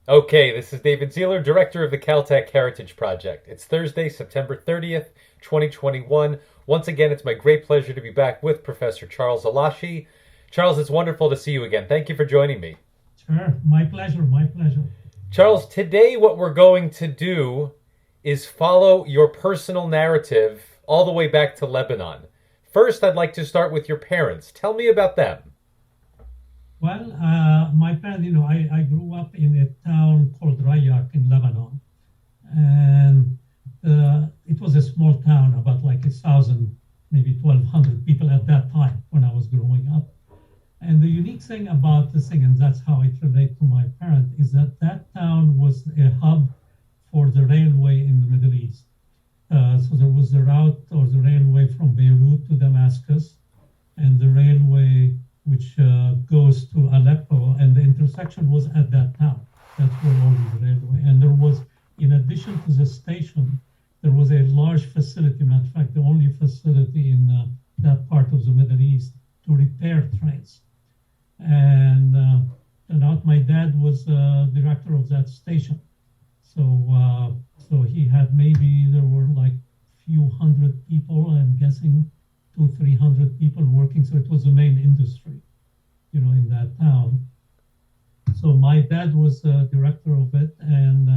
Okay, this is David Zierler, Director of the Caltech Heritage Project. It's Thursday, September 30th, 2021. Once again, it's my great pleasure to be back with Professor Charles Elachi. Charles, it's wonderful to see you again. Thank you for joining me. Sure, my pleasure, my pleasure. Charles, today what we're going to do is follow your personal narrative all the way back to Lebanon. First, I'd like to start with your parents. Tell me about them. Well, my parents, I grew up in a town called Rayak in Lebanon. And it was a small town, about like 1,000, maybe 1,200 people at that time when I was growing up. And the unique thing about this thing, and that's how it relates to my parents, is that that town was a hub for the railway in the Middle East. So there was the route or the railway from Beirut to Damascus, and the railway which goes to Aleppo, and the intersection was at that town. That's where all these railway. And there was, in addition to the station, there was a large facility, matter of fact, the only facility in that part of the Middle East to repair trains. And turned out my dad was director of that station. So he had there were like few hundred people, I'm guessing 200-300 people working. So it was the main industry, in that town. So my dad was director of it, and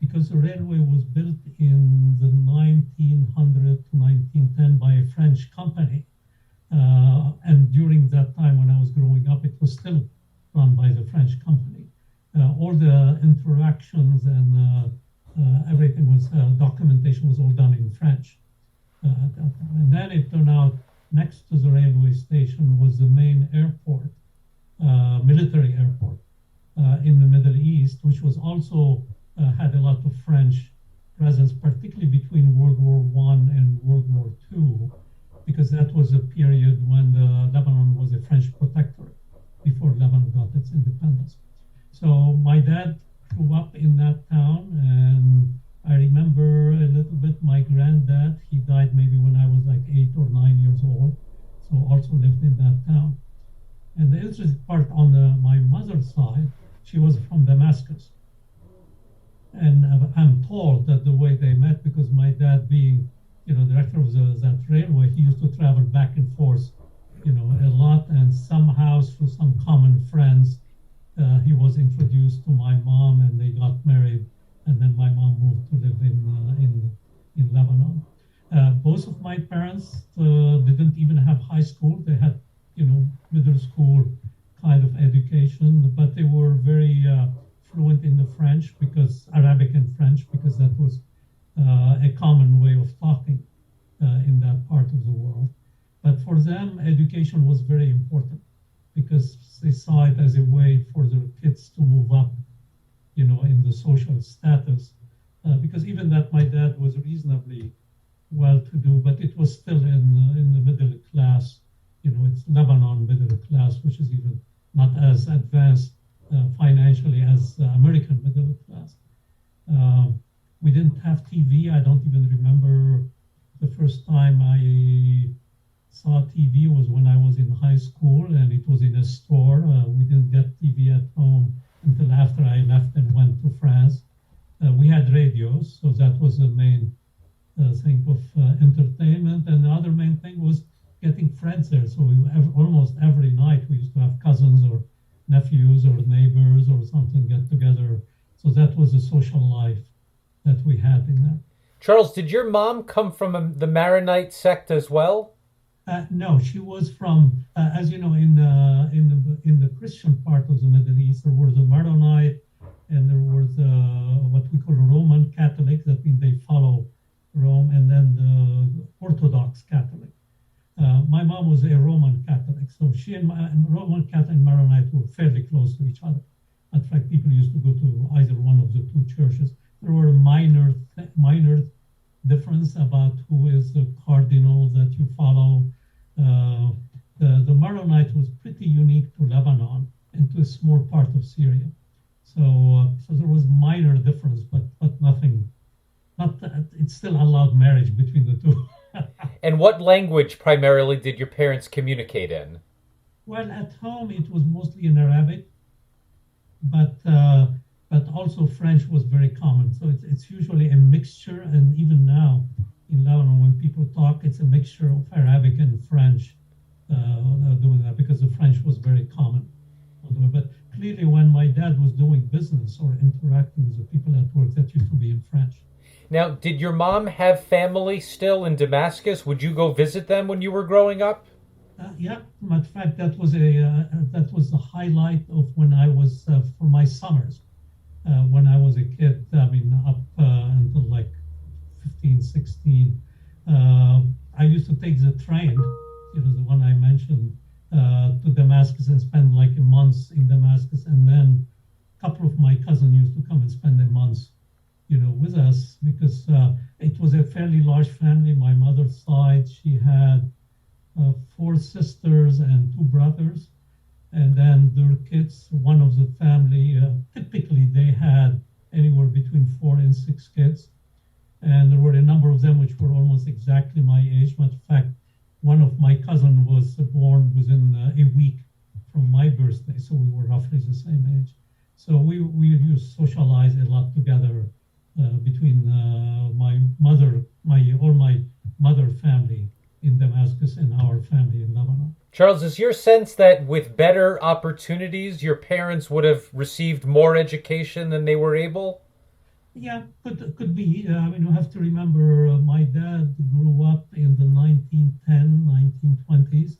because the railway was built in the 1900 to 1910 by a French company, and during that time when I was growing up, it was still run by the French company. All the interactions and everything was, documentation was all done in French at that time. And then it turned out next to the railway station was the main airport, military airport in the Middle East, which was also had a lot of French presence, particularly between World War I and World War II, because that was a period when Lebanon was a French protectorate before Lebanon got its independence. So my dad grew up in that town, and I remember a little bit my granddad. He died maybe when I was like 8 or 9 years old, so also lived in that town. And the interesting part on my mother's side, she was from Damascus. And I'm told that the way they met, because my dad being, director of that railway, he used to travel back and forth, a lot. And somehow through some common friends, he was introduced to my mom, and they got married. And then my mom moved to live in Lebanon. Both of my parents didn't even have high school. They had, middle school kind of education, but they were very fluent in the French, because Arabic and French, because that was a common way of talking in that part of the world. But for them, education was very important, because they saw it as a way for their kids to move up, in the social status. Because even that my dad was reasonably well-to-do, but it was still in the middle class. It's Lebanon middle class, which is even not as advanced financially as American middle class. We didn't have TV. I don't even remember the first time I saw TV was when I was in high school, and it was in a store. We didn't get TV at home until after I left and went to France. We had radios, so that was the main thing of entertainment. And the other main thing was getting friends there. So almost every night we used to have cousins or nephews or neighbors or something get together. So that was the social life that we had in there. Charles, did your mom come from the Maronite sect as well? No, she was from, as you know, in the Christian part of the Middle East, there was a Maronite, and there was what we call Roman Catholic. That means they follow Rome, and then the Orthodox Catholic. My mom was a Roman Catholic, so she and Roman Catholic and Maronite were fairly close to each other. In fact, people used to go to either one of the two churches. There were minor difference about who is the cardinal that you follow. The Maronite was pretty unique to Lebanon and to a small part of Syria. So there was minor difference, but nothing. It still allowed marriage between the two. And what language primarily did your parents communicate in? Well, at home it was mostly in Arabic, but also French was very common. So it's usually a mixture, and even now in Lebanon, when people talk, it's a mixture of Arabic and French doing that because the French was very common. But clearly, when my dad was doing business or interacting with the people at work, that used to be in French. Now, did your mom have family still in Damascus? Would you go visit them when you were growing up? Yeah, matter of fact, that was the highlight of when I was for my summers when I was a kid. I mean, up until like 15, 16. I used to take the train, the one I mentioned, to Damascus and spend like a month in Damascus, and then a couple of my cousins used to come and spend a month, with us because it was a fairly large family. My mother's side, she had 4 sisters and 2 brothers, and then their kids. One of the family, typically they had anywhere between 4 and 6 kids, and there were a number of them which were almost exactly my age. Matter of fact, one of my cousins was born within a week from my birthday, so we were roughly the same age. So we used to socialize a lot together between my mother family in Damascus and our family in Lebanon. Charles, is your sense that with better opportunities, your parents would have received more education than they were able? Yeah, could be. I mean, you have to remember my dad grew up in the 1910, 1920s,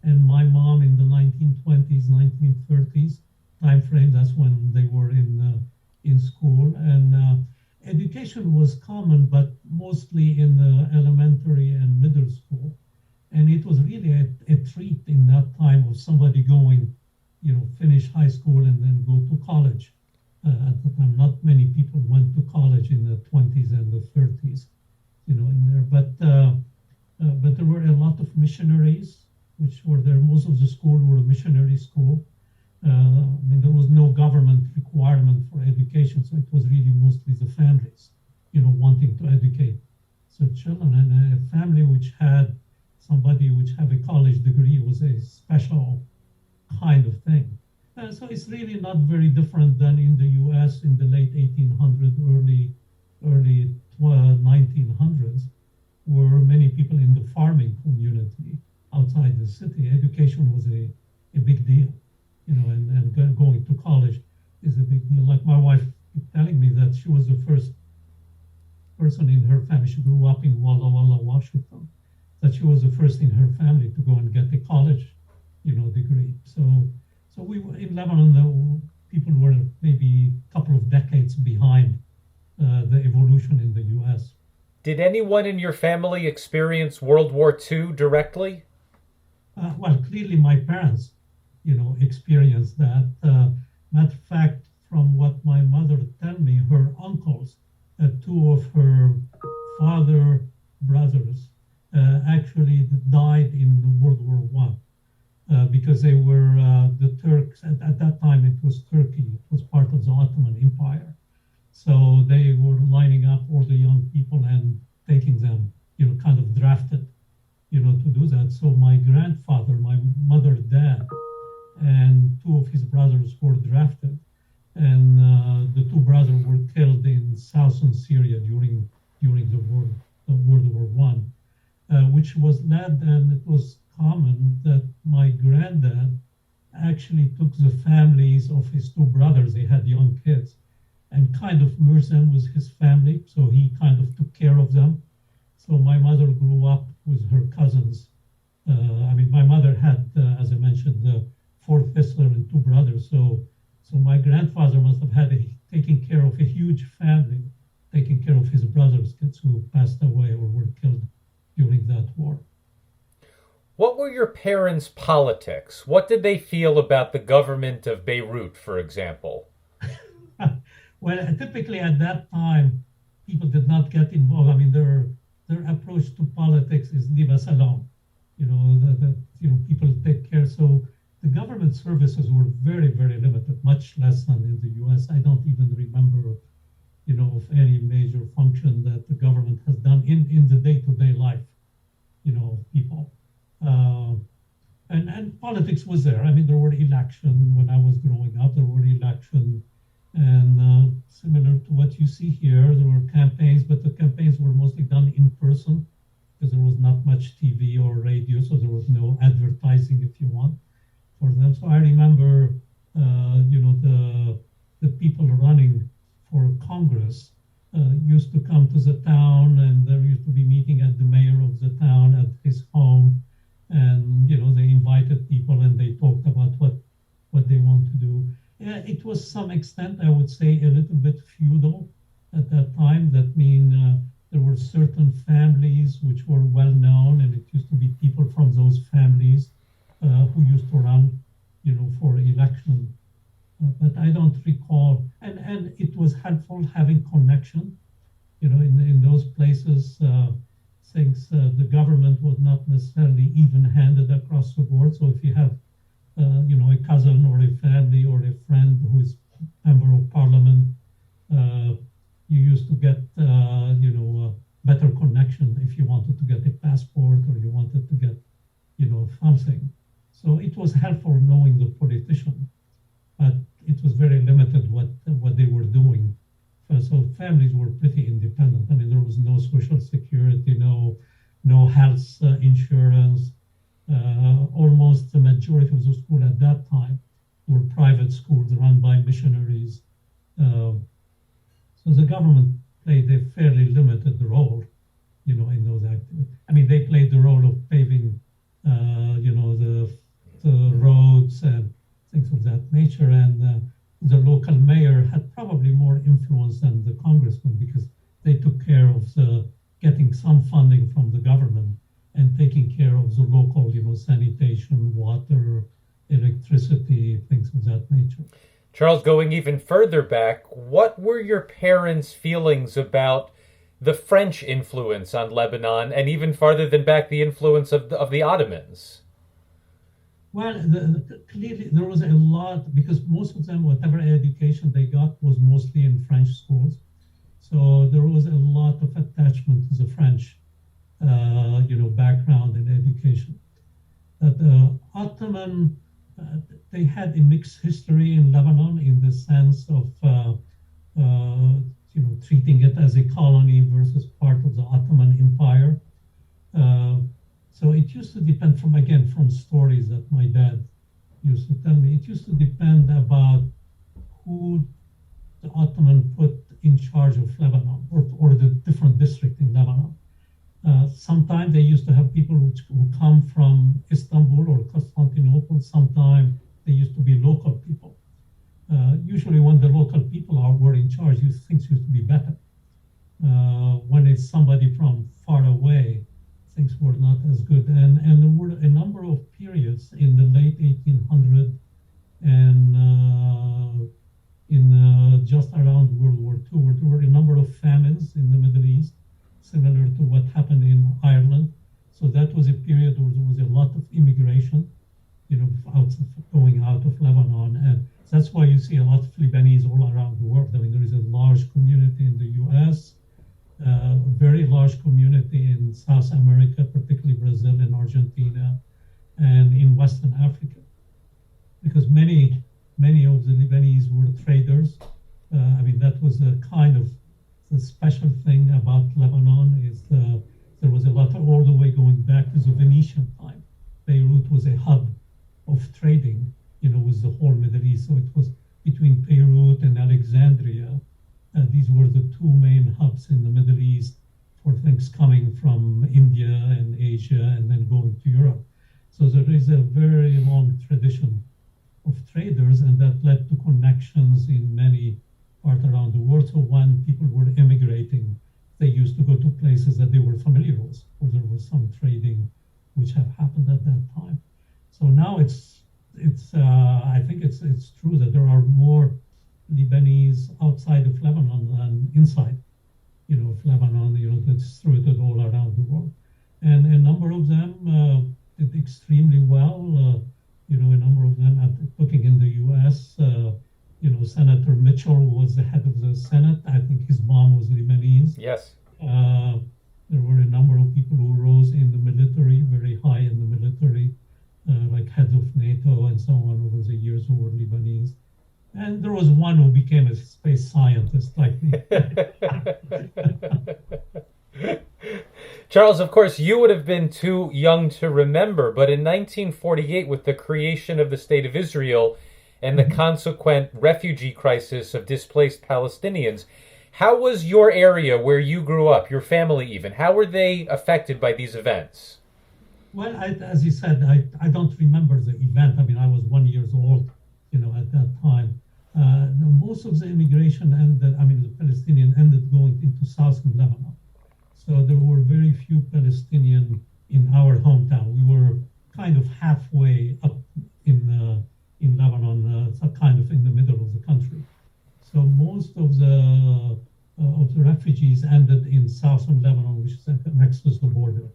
and my mom in the 1920s, 1930s time frame. That's when they were in school, and education was common, but mostly in the elementary and middle school. And it was really a treat in that time of somebody going, finish high school and then go to college. At the time, not many people went to college in the 20s and the 30s, in there. But there were a lot of missionaries, which were there. Most of the school were a missionary school. I mean, there was no government requirement for education, so it was really mostly the families, wanting to educate their children. And a family which had somebody which have a college degree was a special kind of thing. So it's really not very different than in the U.S. in the late 1800s, early 1900s, where many people in the farming community outside the city, education was a big deal, and going to college is a big deal. Like my wife telling me that she was the first person in her family. She grew up in Walla Walla, Washington. That she was the first in her family to go and get a college, degree. So we were in Lebanon. People were maybe a couple of decades behind the evolution in the U.S. Did anyone in your family experience World War II directly? Well, clearly my parents, experienced that. Matter of fact, from what my mother told me, her uncles, 2 of her father brothers, actually died in World War One. Because they were the Turks. At that time, it was Turkey. It was part of the Ottoman Empire. So they were lining up all the young people and taking them, kind of drafted, to do that. So my grandfather, my mother's dad, and 2 of his brothers were drafted. And the 2 brothers were killed in southern Syria during the World War One, which was led, and it was common that my granddad actually took the families of his 2 brothers, they had young kids, and kind of merged them with his family. So he kind of took care of them. So my mother grew up with her cousins. My mother had, as I mentioned, 4 sisters and 2 brothers. So my grandfather must have had taking care of a huge family, taking care of his brothers' kids who passed away or were killed during that war. What were your parents' politics? What did they feel about the government of Beirut, for example? Well, typically at that time, people did not get involved. I mean, their approach to politics is leave us alone. People take care. So the government services were very, very limited, much less than in the U.S. I don't even remember, of any major function that the government has done in the day-to-day life, of people. And politics was there. I mean, there were elections when I was growing up. There were elections, and what you see here. There were campaigns, but the campaigns were mostly done in person because there was not much TV or radio, so there was no advertising, if you want, for them. So I remember, the people running for Congress used to come to the town, and there used to be meeting at the mayor of the town at his home, and they invited people and they talked about what they want to do. Yeah, it was some extent, I would say, a little bit feudal at that time. That means there were certain families which were well known, and it used to be people from those families who used to run, for election. But I don't recall, and it was helpful having connection, in those places. Things the government was not necessarily even-handed across the board. So if you have a cousin or a family or a friend who is member of parliament, you used to get, better connection if you wanted to get a passport or you wanted to get, something. So it was helpful knowing the politician, but it was very limited what they were doing. So families were pretty independent. I mean, there was no social security, no health insurance. Almost the majority of the school at that time were private schools run by missionaries. So the government played a fairly limited role, in those activities. I mean, they played the role of paving, the roads and things of that nature. And the local mayor had probably more influence than the congressman because they took care of getting some funding from the government and taking care of the local, sanitation, water, electricity, things of that nature. Charles, going even further back, what were your parents' feelings about the French influence on Lebanon, and even farther than back, the influence of the Ottomans? Well, clearly there was a lot, because most of them, whatever education they got was mostly in French schools. So there was a lot of attachment to the French, background and education. But the Ottoman, they had a mixed history in Lebanon in the sense of, treating it as a colony versus part of the Ottoman Empire. So it used to depend from stories that my dad used to tell me. It used to depend about who the Ottoman put in charge of Lebanon or the different district in Lebanon. Sometimes they used to have people who come from Istanbul or Constantinople. Sometimes they used to be local people. Usually when the local people were in charge, things used to be better. When it's somebody from far away, things were not as good. And there were a number of periods in the late 1800s and just around World War II, where there were a number of famines in the Middle East, similar to what happened in Ireland. So that was a period where there was a lot of immigration, going out of Lebanon. And that's why you see a lot of Lebanese all around the world. I mean, there is a large community in the US, a very large community in South America, particularly Brazil and Argentina, and in Western Africa. Because many of the Lebanese were traders. That was a kind of the special thing about Lebanon is there was a lot of, all the way going back to the Venetian time. Beirut was a hub of trading, with the whole Middle East. So it was between Beirut and Alexandria. These were the two main hubs in the Middle East for things coming from India and Asia and then going to Europe. So there is a very long tradition of traders, and that led to connections in many parts around the world. So when people were immigrating, they used to go to places that they were familiar with, where there was some trading which have happened at that time. So now I think it's true that there are more Lebanese outside of Lebanon than inside, of Lebanon, that's distributed all around the world. And a number of them did extremely well. A number of them looking in the U.S., Senator Mitchell was the head of the Senate. I think his mom was Lebanese. Yes. There were a number of people who rose in the military, very high in the military, like heads of NATO and so on over the years who were Lebanese. And there was one who became a space scientist like me. Charles, of course, you would have been too young to remember, but in 1948, with the creation of the State of Israel and the consequent refugee crisis of displaced Palestinians, how was your area where you grew up, your family even, how were they affected by these events? Well, as you said, I don't remember the event. I mean, I was 1 year old, at that time. Most of the immigration ended, I mean, the Palestinian ended going into southern Lebanon. So there were very few Palestinian in our hometown. We were kind of halfway up in Lebanon, so kind of in the middle of the country. So most of the refugees ended in southern Lebanon, which is next to the border,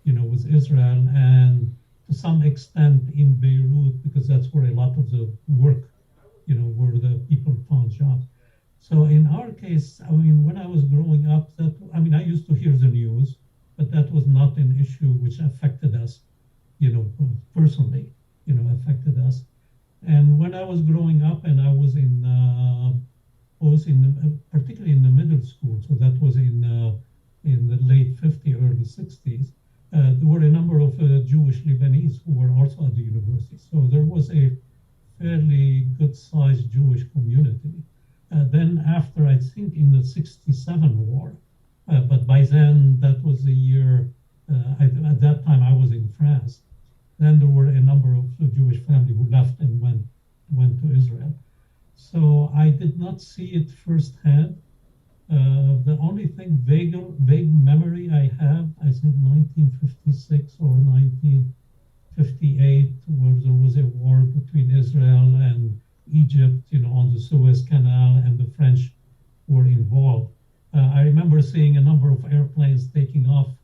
with Israel, and to some extent in Beirut, because that's where a lot of the work, where the people found jobs. So in our case, I mean, when I was growing up, I used to hear the news, but that was not an issue which affected us, personally, affected us. And when I was growing up, and I was particularly in the middle school, so that was in the late 50s, early 60s. There were a number of Jewish Lebanese who were also at the university. So there was a fairly good-sized Jewish community. Then after, I think, in the 67 war, but by then, that was the year, at that time I was in France. Then there were a number of Jewish families who left and went to Israel. So I did not see it firsthand. The only thing, vague memory I have, I think 1956 or 1958, where there was a war between Israel and Egypt, on the Suez Canal, and the French were involved. I remember seeing a number of airplanes taking off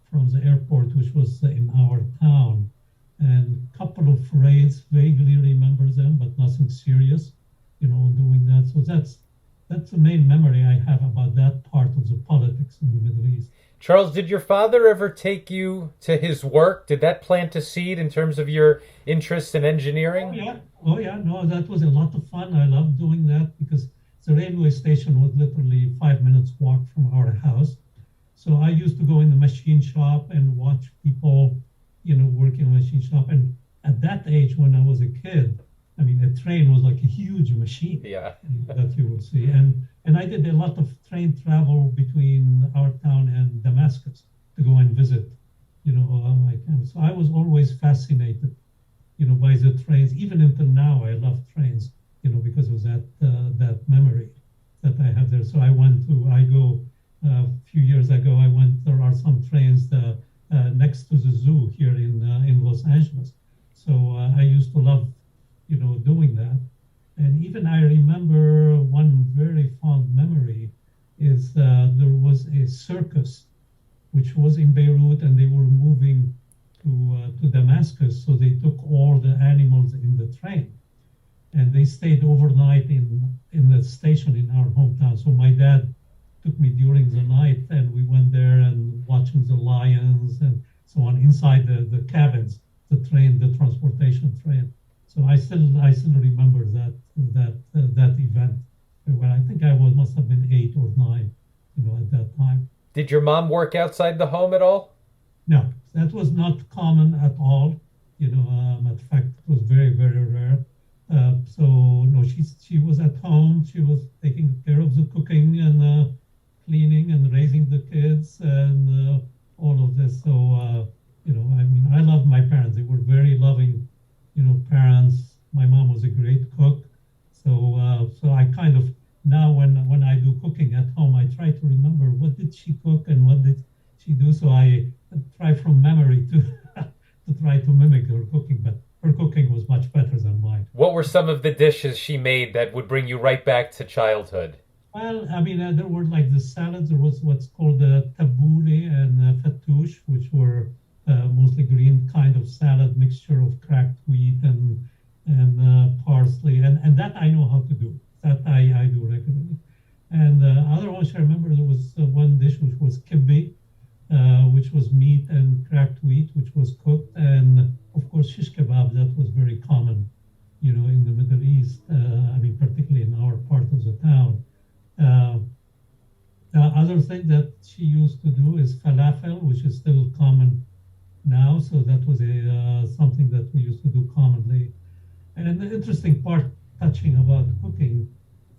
from the airport, which was in our town, and a couple of raids, vaguely remember them, but nothing serious, doing that. So that's the main memory I have about that part of the politics in the Middle East. Charles, did your father ever take you to his work? Did that plant a seed in terms of your interest in engineering? Oh yeah. No, that was a lot of fun. I loved doing that because the railway station was literally 5 minutes walk from our house. So I used to go in the machine shop and watch people, working in the machine shop. And at that age, when I was a kid, I mean, a train was like a huge machine, yeah, that you would see. And I did a lot of train travel between our town and Damascus to go and visit, so I was always fascinated, by the trains. Even until now, I love trains, because of that memory that I have there. So a few years ago, there are some trains next to the zoo here in Los Angeles. So I used to love, doing that. And even I remember one very fond memory is there was a circus which was in Beirut, and they were moving to Damascus. So they took all the animals in the train, and they stayed overnight in the station in our hometown. So my dad took me during the night, and we went there and watching the lions and so on inside the cabins, the transportation train. So I still remember that event. When I think must have been 8 or 9, at that time. Did your mom work outside the home at all? No, that was not common at all. Matter of fact, it was very, very rare. So no, she was at home. She was taking care of the cooking and cleaning and raising the kids and all of this. So I love my parents. They were very loving, parents. My mom was a great cook. So I kind of now when I do cooking at home, I try to remember what did she cook and what did she do. So I try from memory to to try to mimic her cooking, but her cooking was much better than mine. What were some of the dishes she made that would bring you right back to childhood? Well, I mean, there were like the salads. There was what's called the tabbouleh and fattoush, which were mostly green kind of salad mixture of cracked wheat and parsley, and that I know how to do. That I do regularly. And other ones I remember, there was one dish which was kibbe, which was meat and cracked wheat, which was cooked, and of course shish kebab. That was very common, in the Middle East, I mean, particularly in our part of the town. Uh, the other thing that she used to do is falafel, which is still common now. So that was something that we used to do commonly. And the interesting part touching about cooking,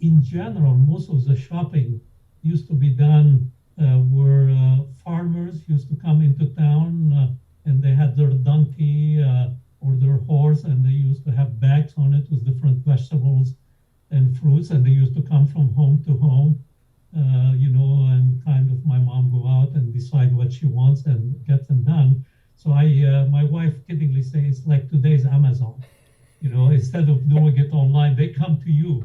in general, most of the shopping used to be done where farmers used to come into town and they had their donkey or their horse, and they used to have bags on it with different vegetables and fruits, and they used to come from home to home, and kind of my mom go out and decide what she wants and get them done. So my wife kiddingly says it's like today's Amazon. Instead of doing it online, they come to you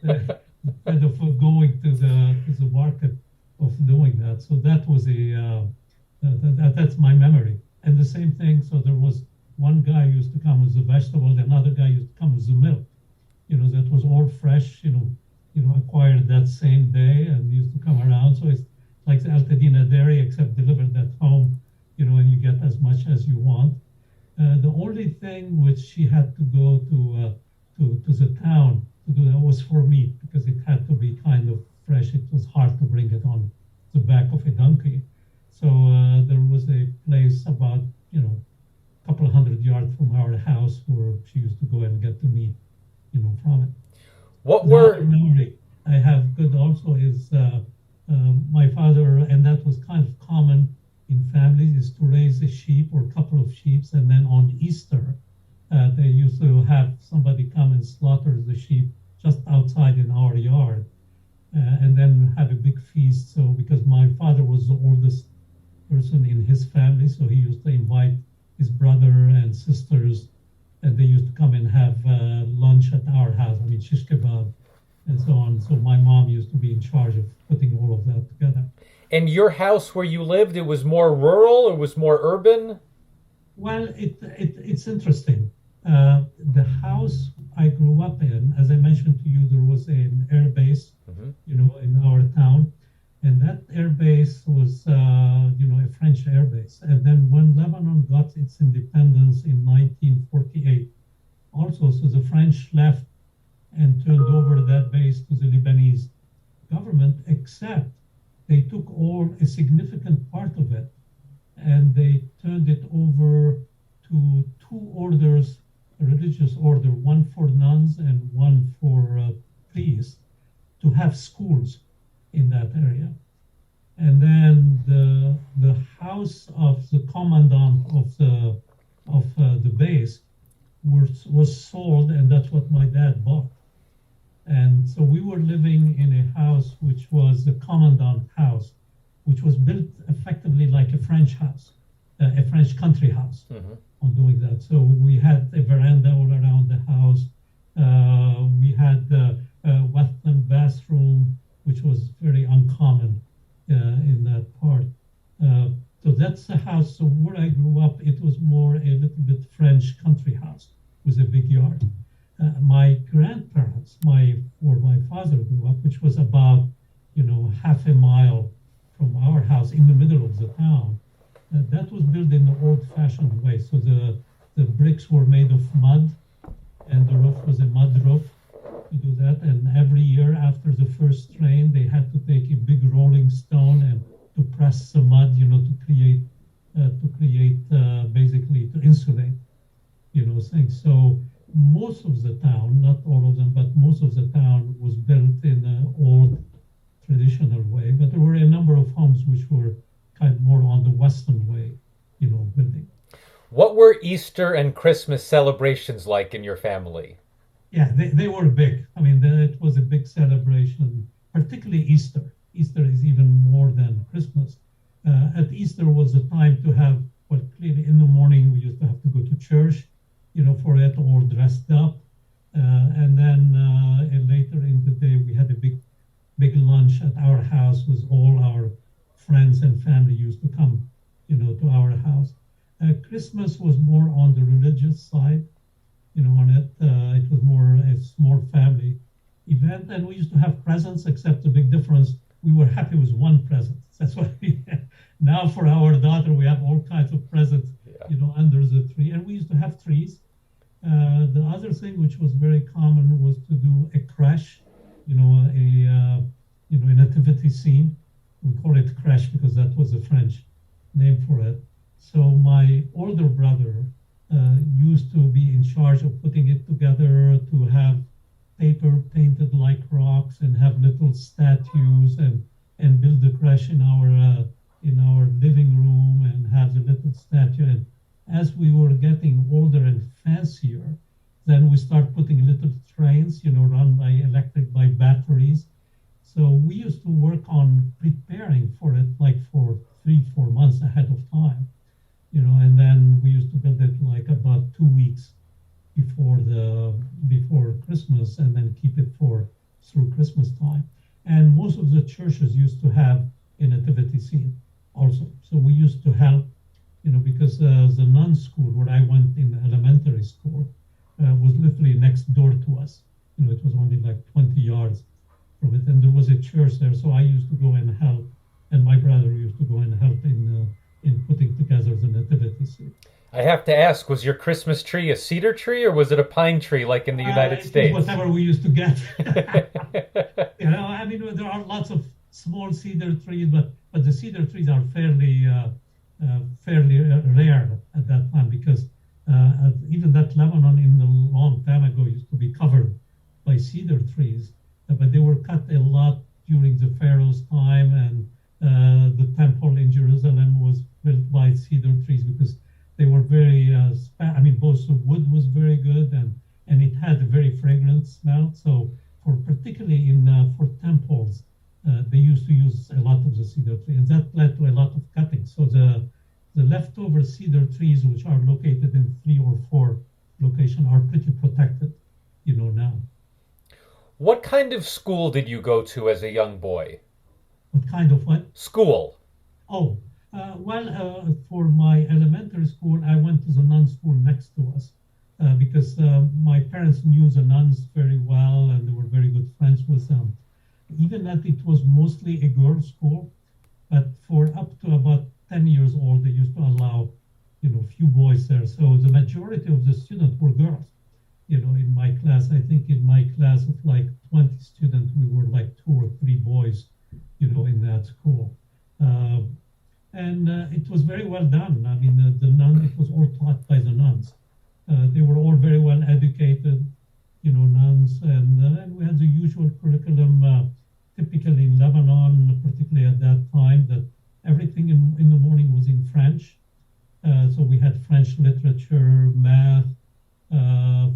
instead of going to the market of doing that. So that was that's my memory. And the same thing. So there was one guy used to come with the vegetables, another guy used to come with the milk. That was all fresh. Acquired that same day and used to come around. So it's like the Altadena dairy, except delivered at home. And you get as much as you want. The only thing which she had to go to the town to do that was for meat, because it had to be kind of fresh. It was hard to bring it on the back of a donkey. So there was a place about a couple of 100 yards from our house where she used to go and get the meat from it. Another memory I have good also is my father, and that was kind of common in families, is to raise a sheep or a couple of sheep, and then on Easter, they used to have somebody come and slaughter the sheep just outside in our yard, and then have a big feast. So because my father was the oldest person in his family, so he used to invite his brother and sisters, and they used to come and have lunch at our house. I mean, shish kebab and so on. So my mom used to be in charge of putting all of that together. And your house where you lived, it was more rural or was more urban? Well, it's interesting. The house I grew up in, as I mentioned to you, there was an air base, in our town. And that air base was, a French air base. And then when Lebanon got its independence in 1948, also, so the French left and turned over that base to the Lebanese government, except they took a significant part of it and they turned it over to two orders, a religious order, one for nuns and one for priests, to have schools in that area. And then the house of the commandant of the base was sold, and that's what my dad bought. And so we were living in a house which was the commandant house, which was built effectively like a French house, a French country house on doing that. So we had a veranda all around the house. We had a Western bathroom, which was very uncommon in that part. So that's the house. So where I grew up, it was more a little bit French country house with a big yard. My grandparents, my father grew up, which was about, half a mile from our house in the middle of the town. That was built in the old-fashioned way. So the bricks were made of mud, and the roof was a mud roof to do that. And every year after the first rain, they had to take a big rolling stone and to press the mud, to create basically to insulate, things. So most of the town, not all of them, but most of the town was built in an old traditional way. But there were a number of homes which were kind of more on the Western way, building. What were Easter and Christmas celebrations like in your family? Yeah, they were big. I mean, it was a big celebration, particularly Easter. Easter is even more than Christmas. At Easter was the time to have, well, clearly in the morning we used to have to go to church, for it, all dressed up. And then later in the day, we had a big lunch at our house with all our friends and family used to come, to our house. Christmas was more on the religious side, on it. It was more a small family event. And we used to have presents, except the big difference, we were happy with one present. That's what we now for our daughter, we have all kinds of presents, under the tree. And we used to have trees. The other thing which was very common was to do a crash, a nativity scene. We call it crash because that was the French name for it. So my older brother used to be in charge of putting it together, to have paper painted like rocks and have little statues, and build the crash in our living room and have the little statue. And as we were getting older and fancier, then we start putting little trains, run by batteries. So we used to work on preparing for it like for 3-4 months ahead of time, and then we used to build it like about 2 weeks before Christmas, and then keep it through Christmas time. And most of the churches used to have a nativity scene also. So we used to help, because the nun school where I went in elementary school was literally next door to us. It was only like 20 yards from it, and there was a church there. So I used to go and help, and my brother used to go and help in putting together the nativity scene. I have to ask, was your Christmas tree a cedar tree or was it a pine tree like in the United States? Whatever we used to get. There are lots of small cedar trees, but the cedar trees are fairly rare at that time, because even that Lebanon in the long time ago used to be covered by cedar trees, but they were cut a lot during the Pharaoh's time, and the temple in Jerusalem was built by cedar trees because they were very, both the wood was very good, and it had a very fragrant smell. So particularly for temples, they used to use a lot of the cedar tree, and that led to a lot of cutting. So the leftover cedar trees, which are located in 3 or 4 locations, are pretty protected, now. What kind of school did you go to as a young boy? What kind of what? School. Oh, for my elementary school, I went to the nun school next to us because my parents knew the nuns very well, and they were very good friends with them. Even that it was mostly a girls' school, but for up to about 10 years old, they used to allow, few boys there. So the majority of the students were girls. In my class, I think in my class of like 20 students, we were like 2 or 3 boys, in that school. And it was very well done. It was all taught by the nuns. They were all very well educated, nuns, and we had the usual curriculum, typically in Lebanon, particularly at that time, that everything in the morning was in French. So we had French literature, math,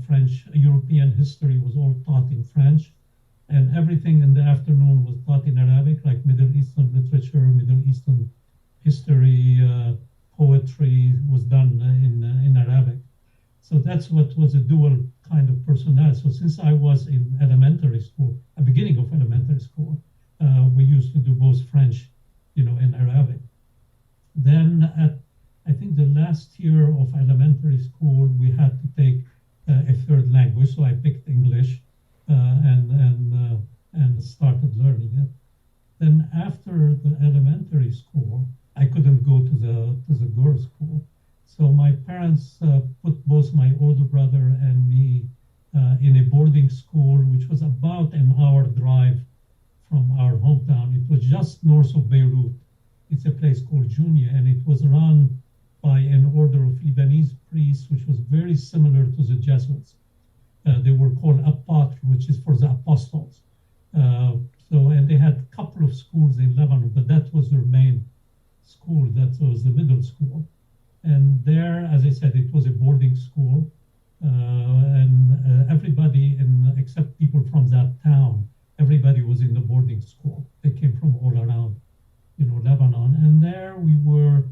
French, European history was all taught in French. And everything in the afternoon was taught in Arabic, like Middle Eastern literature, Middle Eastern history, poetry was done in Arabic. So that's what was a dual kind of personnel. So since I was in elementary school, at the beginning of elementary school, we used to do both French, and Arabic. Then at, I think the last year of elementary school, we had to take a third language. So I picked English and started learning it. Then after the elementary school, I couldn't go to the girls' school. So my parents put both my older brother and me in a boarding school, which was about an hour drive from our hometown. It was just north of Beirut. It's a place called Junia, and it was run by an order of Lebanese priests, which was very similar to the Jesuits. They were called Apôtres, which is for the apostles. And they had a couple of schools in Lebanon, but that was their main school. That was the middle school. And there, as I said, it was a boarding school. And everybody, except people from that town, everybody was in the boarding school. They came from all around, Lebanon. And there we were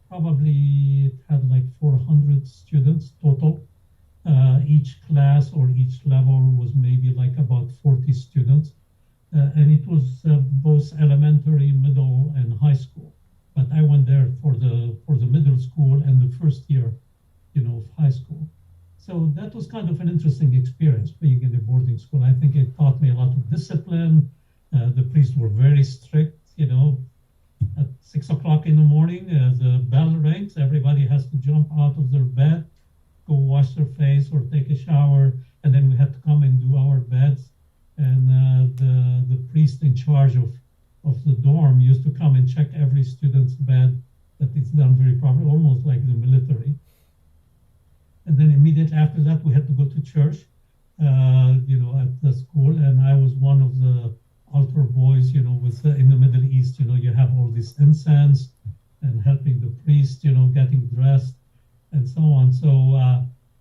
probably, it had like 400 students total. Each class or each level was maybe like about 40 students. And it was both elementary, middle, and high school. But I went there for the middle school and the first year, of high school. So that was kind of an interesting experience, being in a boarding school. I think it taught me a lot of discipline. The priests were very strict, At 6 o'clock in the morning, the bell rings, everybody has to jump out of their bed, go wash their face or take a shower, and then we had to come and do our beds. And the priest in charge of the dorm used to come and check every student's bed that it's done very properly, almost like the military. And then immediately after that, we had to go to church, at the school. And I was one of the altar boys, with in the Middle East, you have all this incense and helping the priest, getting dressed and so on. So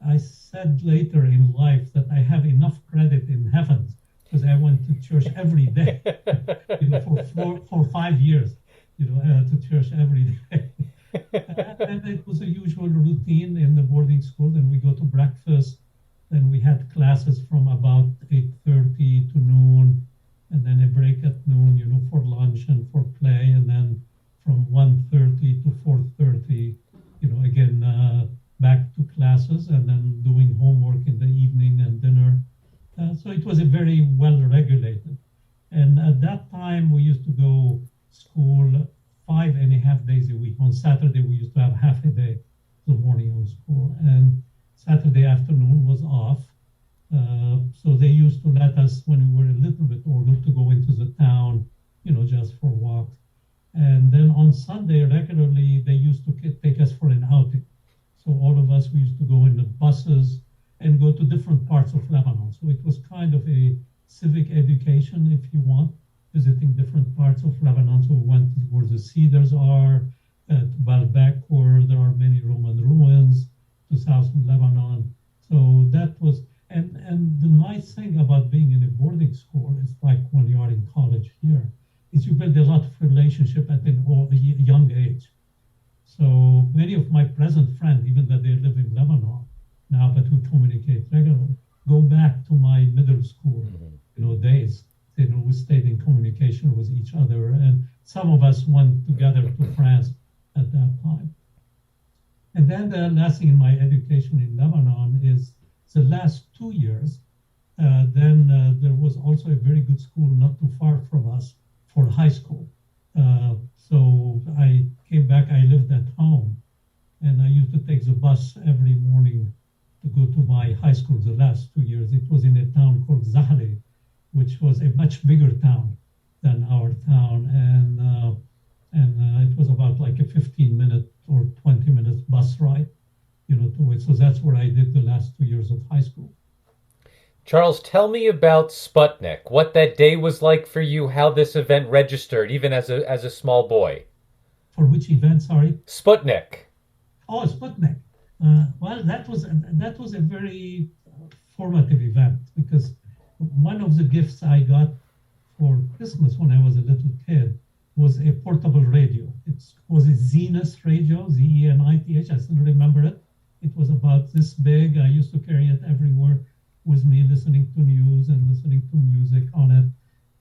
I said later in life that I have enough credit in heaven because I went to church every day, for 5 years, to church every day. And it was a usual routine in the boarding school. Then we go to breakfast. Then we had classes from about 8:30 to noon, and then a break at noon, for lunch and for play. And then from 1:30 to 4:30, again, back to classes, and then doing homework in the evening and dinner. So it was a very well regulated. And at that time, we used to go school 5.5 days a week. On Saturday, we used to have half a day, the morning of school. And Saturday afternoon was off. So they used to let us, when we were a little bit older, to go into the town, just for walks. And then on Sunday, regularly, they used to take us for an outing. So all of us, we used to go in the buses and go to different parts of Lebanon. So it was kind of a civic education, if you want, visiting different parts of Lebanon. So we went to where the cedars are, to Baalbek, where there are many Roman ruins, to southern Lebanon. So that was, and the nice thing about being in a boarding school is like when you are in college here, is you build a lot of relationship at a young age. So many of my present friends, even that they live in Lebanon now, but we communicate regularly, go back to my middle school, days. We stayed in communication with each other, and some of us went together to France at that time. And then the last thing in my education in Lebanon is the last 2 years. There was also a very good school not too far from us for high school. So I came back, I lived at home, and I used to take the bus every morning to go to my high school the last 2 years. It was in a town called Zierler, which was a much bigger town than our town. And it was about like a 15-minute or 20 minutes bus ride, to it. So that's where I did the last 2 years of high school. Charles, tell me about SPUTNIK, what that day was like for you, how this event registered, even as a small boy. For which event, sorry? SPUTNIK. Oh, SPUTNIK. Well, that was a very formative event, because one of the gifts I got for Christmas when I was a little kid was a portable radio. It was a Zenith radio, Zenith. I still remember it. It was about this big. I used to carry it everywhere with me, listening to news and listening to music on it.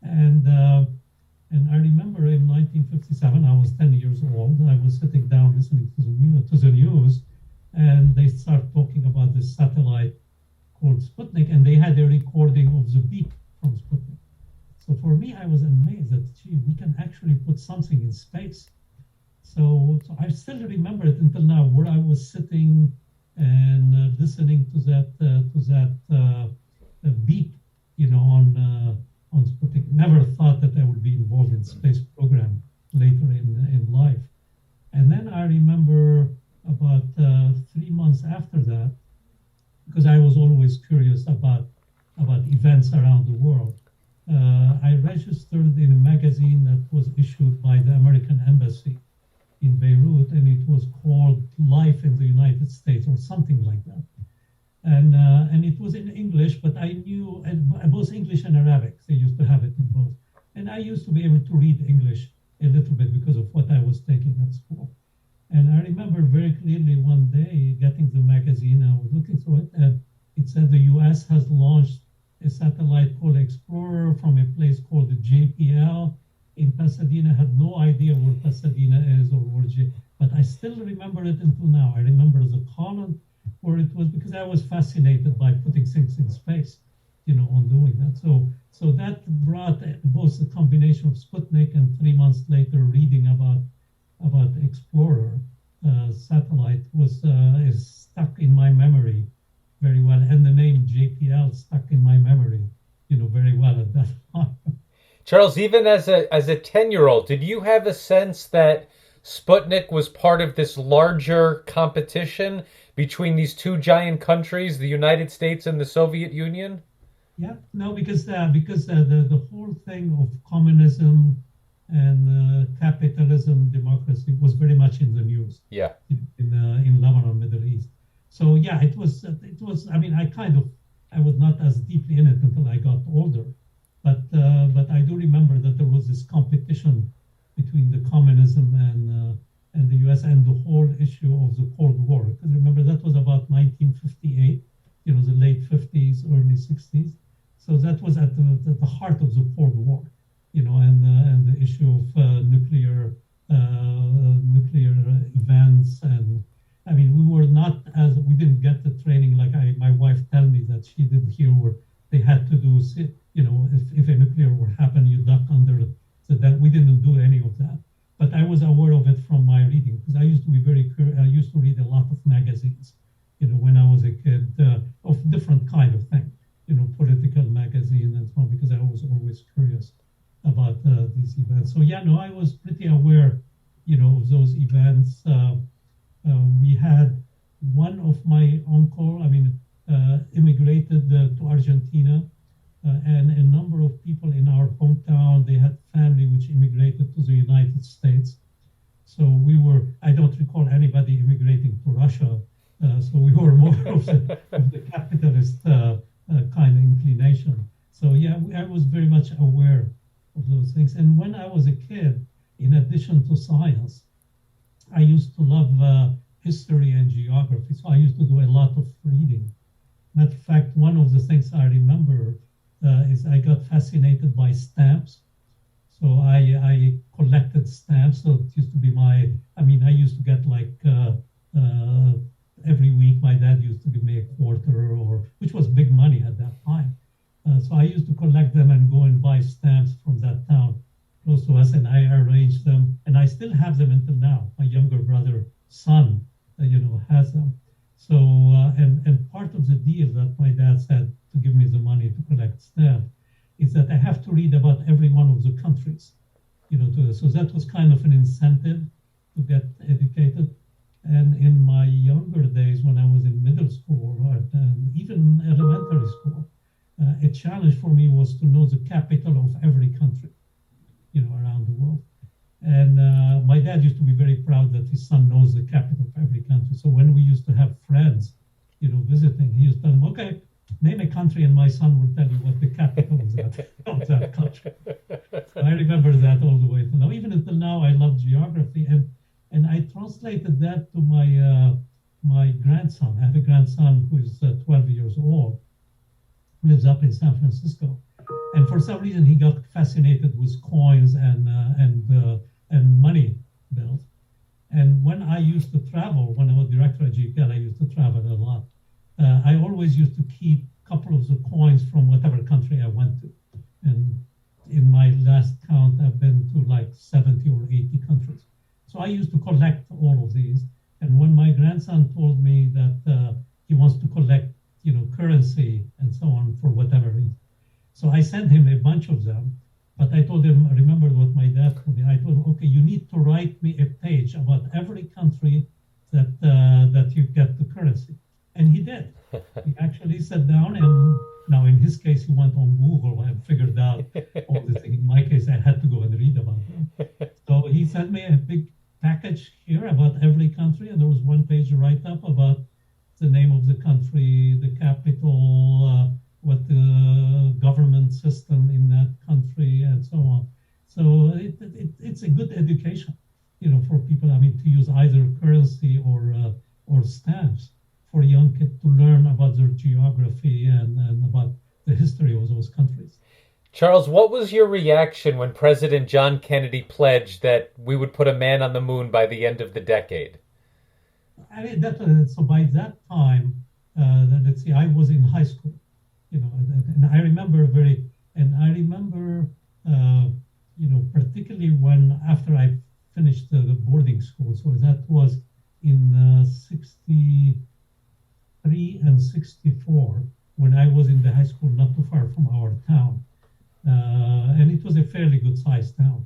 And I remember in 1957, I was 10 years old. I was sitting down listening to the news, and they start talking about this satellite called SPUTNIK, and they had a recording of the beep from SPUTNIK. So for me, I was amazed that, we can actually put something in space. So I still remember it until now, where I was sitting and listening to that beep, on SPUTNIK. Never thought that I would be involved in space program later in life. And then I remember about 3 months after that, because I was always curious about events around the world. I registered in a magazine that was issued by the American Embassy in Beirut, and it was called Life in the United States or something like that. And it was in English, but I knew both English and Arabic. They used to have it in both. And I used to be able to read English a little bit because of what I was taking at school. And I remember very clearly one day getting the magazine, I was looking through it, and it said the US has launched a satellite called Explorer from a place called the JPL in Pasadena. Had no idea where Pasadena is or where but I still remember it until now. I remember the column where it was, because I was fascinated by putting things in space, on doing that. So that brought both the combination of SPUTNIK and 3 months later reading about Explorer. satellite was is stuck in my memory very well, and the name JPL stuck in my memory, very well at that time. Charles, even as a 10-year-old, did you have a sense that Sputnik was part of this larger competition between these two giant countries, the United States and the Soviet Union? Yeah, no, because the whole thing of communism and capitalism, democracy was very much in the news Yeah. in Lebanon, Middle East. So yeah, it was. I mean, I was not as deeply in it until I got older, but I do remember that there was this competition between the communism and the U.S. and the whole issue of the Cold War. Because remember that was about 1958, the late 50s, early 60s. So that was at the heart of the Cold War, and the issue of nuclear events. And I mean, we didn't get the training like my wife tell me that she did here, where they had to do, if a nuclear war happened, you duck under. So that we didn't do any of that. But I was aware of it from my reading, because I used to be very curious. I used to read a lot of magazines, when I was a kid, of different kind of thing, political magazine and so on, because I was always curious about these events. So yeah, no, I was pretty aware, of those events. We had one of my uncle, immigrated to Argentina, and a number of people in our hometown, they had family which immigrated to the United States. So I don't recall anybody immigrating to Russia. So we were more of the capitalist kind of inclination. So yeah, I was very much aware of those things. And when I was a kid, in addition to science, I used to love history and geography. So I used to do a lot of reading. Matter of fact, one of the things I remember is I got fascinated by stamps. So I collected stamps. So it used to be I used to get like every week my dad used to give me a quarter, which was big money at that time. So I used to collect them and go and buy stamps from that town close to us, and I arranged them, and I still have them until now. My younger brother, son, has them. So and part of the deal that my dad said to give me the money to collect stamps is that I have to read about every one of the countries, so that was kind of an incentive to get educated. And in my younger days, when I was in middle school or even elementary school, a challenge for me was to know the capital of every country, around the world. And my dad used to be very proud that his son knows the capital of every country. So when we used to have friends, visiting, he used to tell them, okay, name a country, and my son would tell you what the capital of that country. So I remember that all the way till now. Even until now, I love geography, and I translated that to my grandson. I have a grandson who is 12 years old, who lives up in San Francisco, and for some reason he got fascinated with coins and money bills. And when I used to travel, when I was director at JPL, I used to travel a lot. I always used to keep a couple of the coins from whatever country I went to. And in my last count, I've been to like 70 or 80 countries. So I used to collect all of these. And when my grandson told me that he wants to collect, currency and so on for whatever reason, so I sent him a bunch of them. But I told him, remember what my dad told me. I told him, okay, you need to write me a page about every country that you get the currency. And he did. He actually sat down, and now in his case, he went on Google and figured out all the things. In my case, I had to go and read about them. So he sent me a big package here about every country, and there was one page write up about the name of the country, the capital, what the government system in that country, and so on. So it's a good education, for people. To use either currency or stamps for young kids to learn about their geography and about the history of those countries. Charles, what was your reaction when President John Kennedy pledged that we would put a man on the moon by the end of the decade? So by that time, let's see, I was in high school, and I remember particularly when after I finished the boarding school. So that was in 63 and 64 when I was in the high school not too far from our town. And it was a fairly good sized town.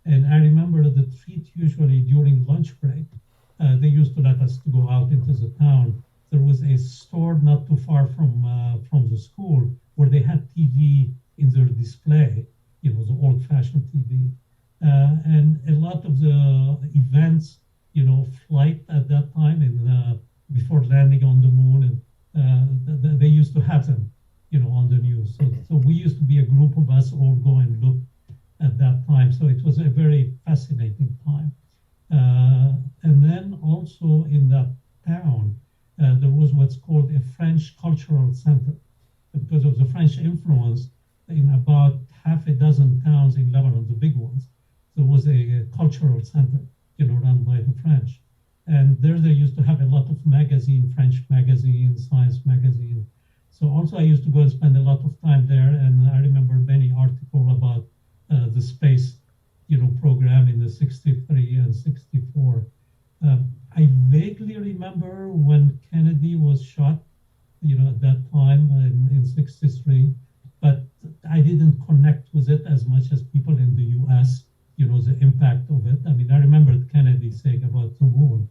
And I remember the treat usually during lunch break, they used to let us to go out into the town. There was a store not too far from the school where they had TV in their display, the old-fashioned TV. And a lot of the events, flight at that time and before landing on the moon, and they used to have them, on the news. So we used to be a group of us all go and look at that time. So it was a very fascinating time. And then also in that town, there was what's called a French cultural center. Because of the French influence in about half a dozen towns in Lebanon, the big ones, there was a cultural center, run by the French. And there they used to have a lot of French magazines, science magazine. So also I used to go and spend a lot of time there. And I remember many articles about the space, program in the 63 and 64. I vaguely remember when Kennedy was shot, at that time in 63, but I didn't connect with it as much as people in the US, the impact of it. I mean, I remember Kennedy saying about the moon,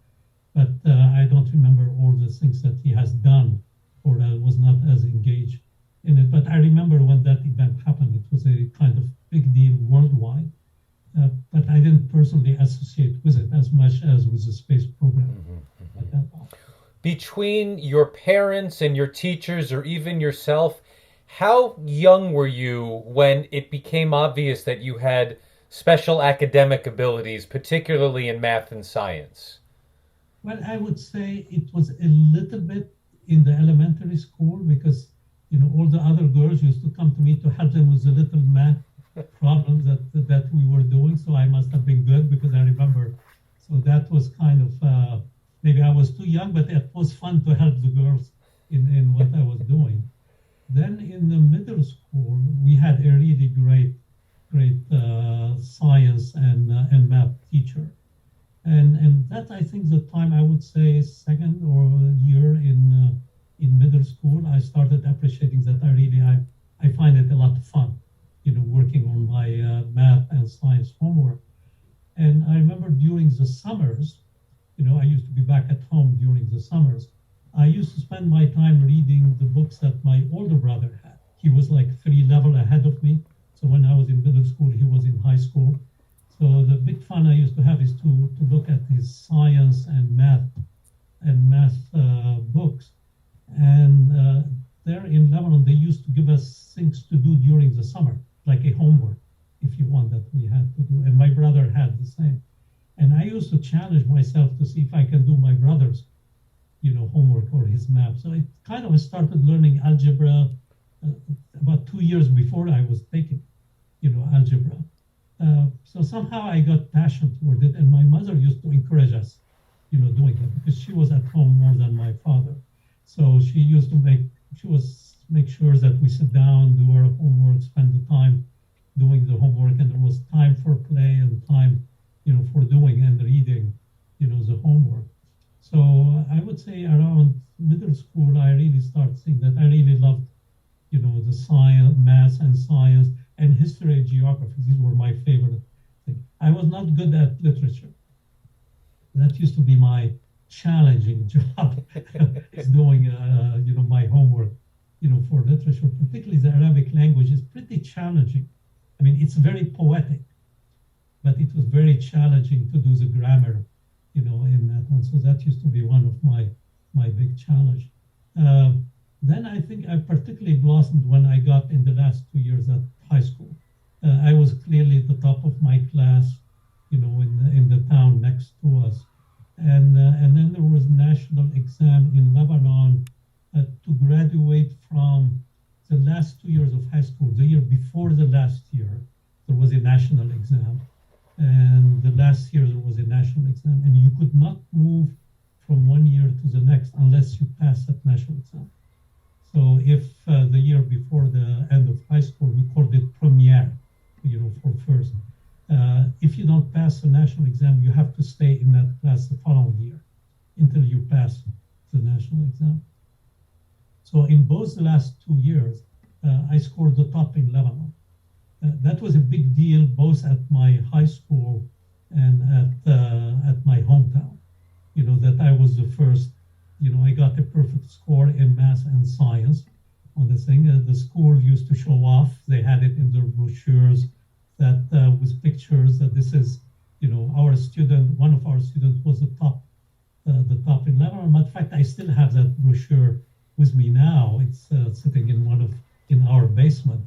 but I don't remember all the things that he has done or was not as engaged in it. But I remember when that event happened, it was a kind of big deal worldwide. But I didn't personally associate with it as much as with the space program at that time. Between your parents and your teachers, or even yourself, how young were you when it became obvious that you had special academic abilities, particularly in math and science? Well, I would say it was a little bit in the elementary school because, all the other girls used to come to me to help them with the little math problems that we were doing. So I must have been good because I remember. So that was kind of, maybe I was too young, but it was fun to help the girls in what I was doing. Then in the middle school, we had a really great science and math teacher. And that, I think, the time I would say second or year in middle school, I started appreciating that I find it a lot of fun, working on my math and science homework. And I remember during the summers, I used to be back at home during the summers. I used to spend my time reading the books that my older brother had. He was like 3 levels ahead of me. So when I was in middle school, he was in high school. So the big fun I used to have is to look at his science and math books. And there in Lebanon, they used to give us things to do during the summer, like a homework, if you want, that we had to do. And my brother had the same. And I used to challenge myself to see if I can do my brother's, homework or his map. So it kind of started learning algebra about 2 years before I was taking, algebra. So somehow I got passion toward it, and my mother used to encourage us, doing it because she was at home more than my father. So she used to make sure that we sit down, do our homework, spend the time doing the homework, and there was time for play and time, for doing and reading, the homework. So I would say around middle school, I really started seeing that I really loved, the science, math and science, and history and geography. These were my favorite things. I was not good at literature. That used to be my challenging job, is doing, my homework, for literature, particularly the Arabic language is pretty challenging. I mean, it's very poetic, but it was very challenging to do the grammar, in that one. So that used to be one of my big challenge. Then I think I particularly blossomed when I got in the last 2 years at high school. I was clearly at the top of my class, in the town next to us. And then there was national exam in Lebanon to graduate from the last 2 years of high school. The year before the last year, there was a national exam. And the last year, there was a national exam. And you could not move from one year to the next unless you passed that national exam. So if the year before the end of high school, we called it premiere, for first. If you don't pass the national exam, you have to stay in that class the following year. until you pass the national exam. So in both the last 2 years, I scored the top in Lebanon. That was a big deal both at my high school and at my hometown. That I was the first. I got a perfect score in math and science on the thing. The school used to show off. They had it in their brochures that with pictures that this is, our student. One of our students was the top in Lebanon. Matter of fact, I still have that brochure with me now. It's sitting in our basement,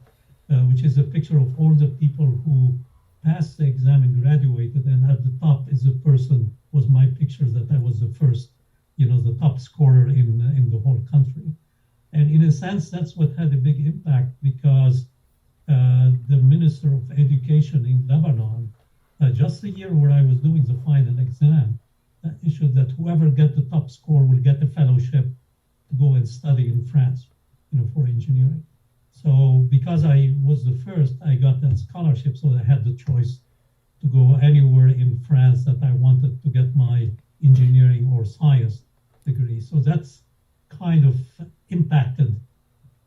which is a picture of all the people who passed the exam and graduated. And at the top is the person, was my picture that I was the first, the top scorer in the whole country. And in a sense, that's what had a big impact because the Minister of Education in Lebanon, just the year where I was doing the final exam, issued that whoever get the top score will get a fellowship to go and study in France, for engineering. So because I was the first, I got that scholarship, so I had the choice to go anywhere in France that I wanted to get my engineering or science degree. So that's kind of impacted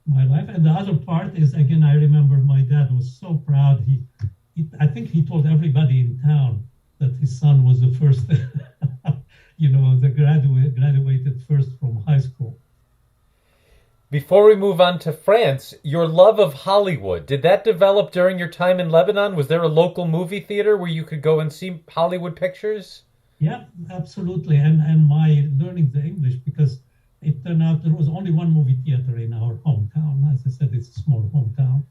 my life. And the other part is, again, I remember my dad was so proud. I think he told everybody in town that his son was the first, graduated first from high school. Before we move on to France, your love of Hollywood, did that develop during your time in Lebanon? Was there a local movie theater where you could go and see Hollywood pictures? Yeah, absolutely. And my learning the English, because it turned out there was only one movie theater in our hometown. As I said, it's a small hometown.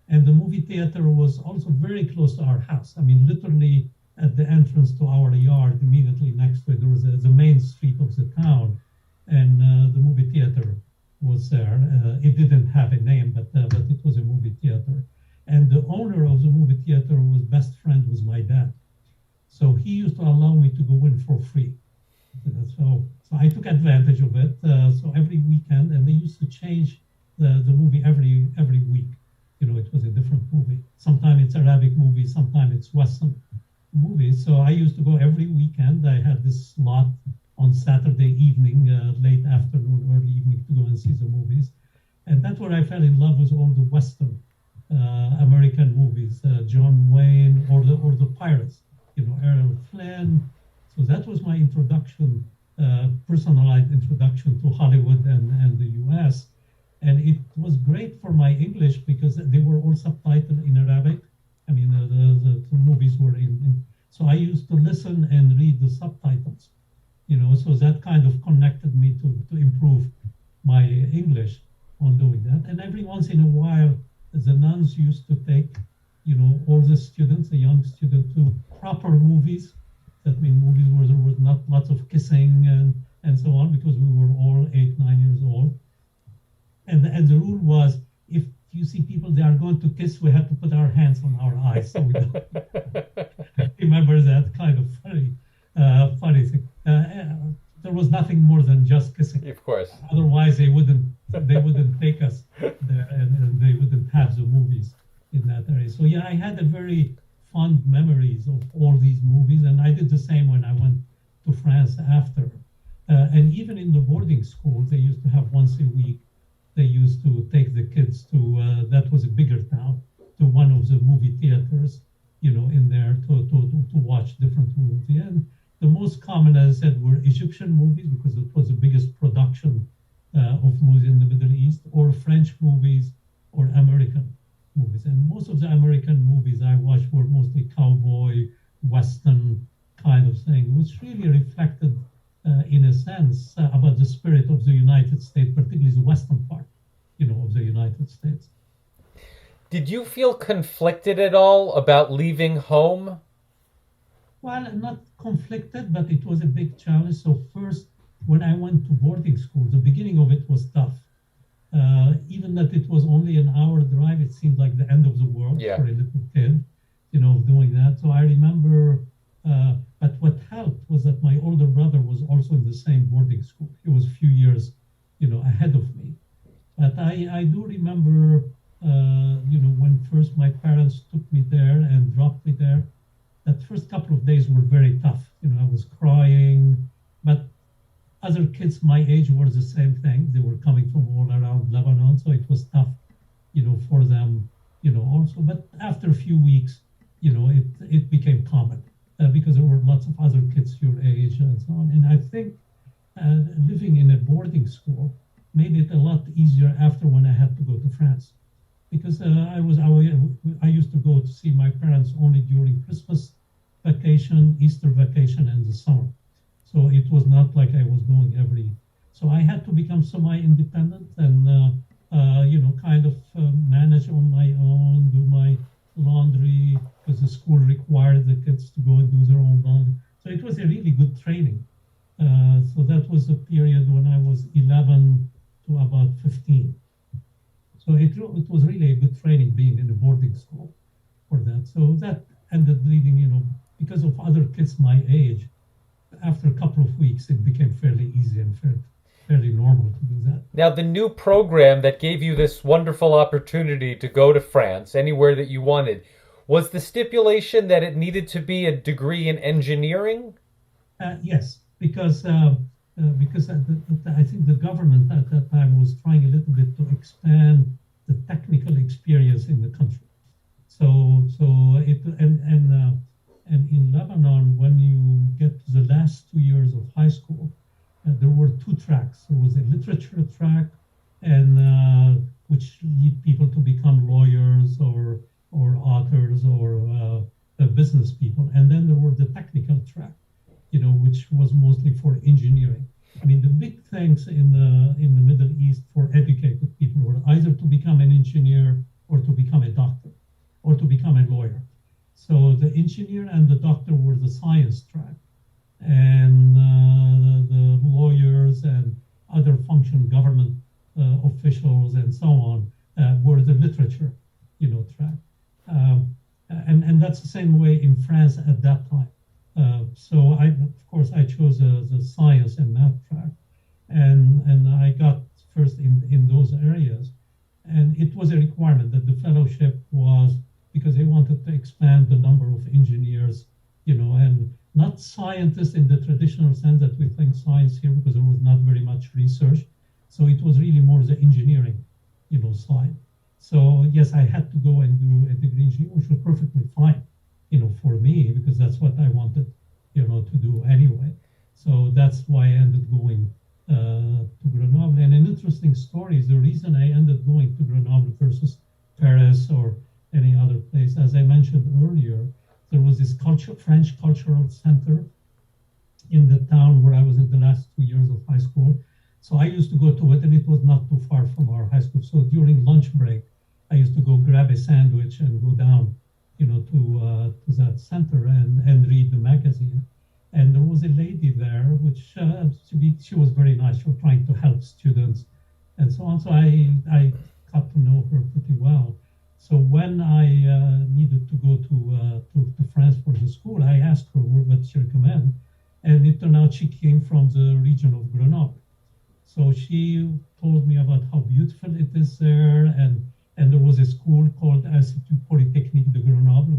And the movie theater was also very close to our house. I mean, literally at the entrance to our yard, immediately next to it, there was the main street of the town. And the movie theater was there. It didn't have a name, but it was a movie theater. And the owner of the movie theater was best friend with my dad. So he used to allow me to go in for free. So I took advantage of it. So every weekend, and they used to change the movie every week. It was a different movie. Sometimes it's Arabic movie, sometimes it's Western movies. So I used to go every weekend. I had this slot on Saturday evening, late afternoon, early evening to go and see the movies. And that's where I fell in love with all the Western American movies, John Wayne or the Pirates, Errol Flynn. So that was my introduction, personalized introduction to Hollywood and the US. And it was great for my English because they were all subtitled in Arabic. I mean, the movies were in. So I used to listen and read the subtitles. So that kind of connected me to improve my English on doing that. And every once in a while, the nuns used to take, all the students, the young students, to proper movies. That means movies where there was not lots of kissing and so on, because we were all 8, 9 years old. And the rule was, if you see people they are going to kiss, we have to put our hands on our eyes. So we remember that kind of funny thing. There was nothing more than just kissing. Of course. Otherwise, they wouldn't take us there, and they wouldn't have the movies in that area. So yeah, I had a very fond memories of all these movies, and I did the same when I went to France after. And even in the boarding school, they used to have once a week. They used to take the kids to that was a bigger town, to one of the movie theaters, in there to watch different movies. And the most common, as I said, were Egyptian movies because it was the biggest production of movies in the Middle East, or French movies, or American movies. And most of the American movies I watched were mostly cowboy, Western kind of thing, which really reflected, in a sense, about the spirit of the United States, particularly the Western part, of the United States. Did you feel conflicted at all about leaving home? Well, not conflicted, but it was a big challenge. So first, when I went to boarding school, the beginning of it was tough. Even that it was only an hour drive, it seemed like the end of the world for a little kid, doing that. So I remember, but what helped was that my older brother was also in the same boarding school. He was a few years, ahead of me. But I do remember, when first my parents took me there and dropped me there, that first couple of days were very tough. I was crying, but other kids my age were the same thing. They were coming from all around Lebanon, so it was tough, for them, also. But after a few weeks, it became common because there were lots of other kids your age and so on. And I think living in a boarding school made it a lot easier after when I had to go to France, because I used to go to see my parents only during Christmas vacation, Easter vacation, and the summer. So it was not like I was going every. So I had to become semi-independent and kind of manage on my own, do my laundry because the school required the kids to go and do their own laundry. So it was a really good training. So that was a period when I was 11 to about 15. So it was really a good training being in a boarding school for that. So that ended leading, because of other kids my age, after a couple of weeks, it became fairly easy and fairly normal to do that. Now, the new program that gave you this wonderful opportunity to go to France, anywhere that you wanted, was the stipulation that it needed to be a degree in engineering? Yes, because I think the government at that time was trying a little bit to expand the technical experience in the country. And in Lebanon, when you get to the last 2 years of high school, there were two tracks. There was a literature track, and which lead people to become lawyers or authors or business people, and then there were the technical track, which was mostly for engineering. I mean, the big things in the Middle East for educated people were either to become an engineer or to become a doctor or to become a lawyer. So the engineer and the doctor were the science track, and the lawyers and other function government officials and so on were the literature, track. And that's the same way in France at that time. So I chose the science and math track, and I got first in those areas, and it was a requirement that the fellowship was because they wanted to expand the number of engineers, and not scientists in the traditional sense that we think science here, because there was not very much research. So it was really more the engineering, side. So yes, I had to go and do a degree in engineering, which was perfectly fine, for me, because that's what I wanted, to do anyway. So that's why I ended going to Grenoble. And an interesting story is the reason I ended going to Grenoble versus Paris or any other place. As I mentioned earlier, there was this French cultural center in the town where I was in the last 2 years of high school. So I used to go to it, and it was not too far from our high school. So during lunch break, I used to go grab a sandwich and go down, to that center and read the magazine. And there was a lady there, which she was very nice. She was trying to help students and so on. So I got to know her pretty well. So when I needed to go to France for the school, I asked her what she recommend, and it turned out she came from the region of Grenoble. So she told me about how beautiful it is there, and there was a school called Institut Polytechnique de Grenoble,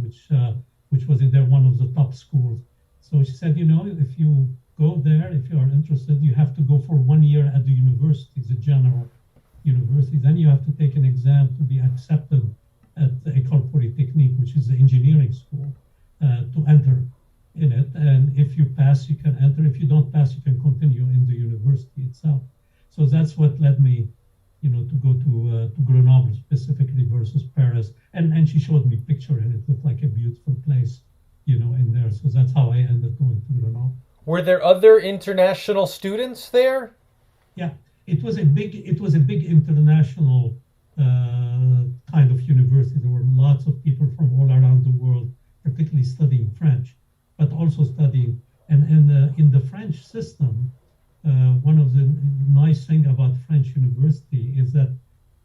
which was there one of the top schools. So she said, if you go there, if you are interested, you have to go for 1 year at the university, the general university. Then you have to take an exam to be accepted at the École Polytechnique, which is the engineering school, to enter in it. And if you pass, you can enter. If you don't pass, you can continue in the university itself. So that's what led me, to go to Grenoble specifically versus Paris. And she showed me picture, and it looked like a beautiful place, in there. So that's how I ended going to Grenoble. Were there other international students there? Yeah, it was a big international kind of university. There were lots of people from all around the world, particularly studying French, but also studying. And in the French system, one of the nice thing about French university is that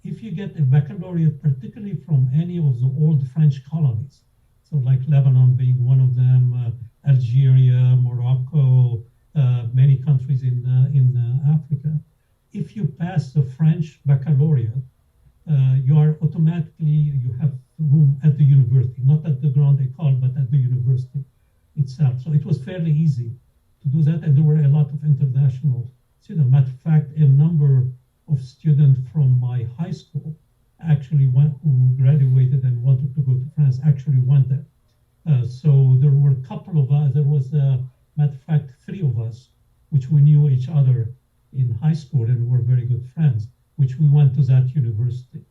if you get a baccalaureate, particularly from any of the old French colonies, so like Lebanon being one of them, Algeria, Morocco, many countries in Africa, if you pass the French baccalaureate, you have room at the university, not at the Grande École, but at the university itself. So it was fairly easy to do that, and there were a lot of international students. Matter of fact, a number of students from my high school actually who graduated and wanted to go to France actually went there. So there were a couple of us. There was, matter of fact, three of us, which we knew each other in high school and were very good friends, which we went to that university.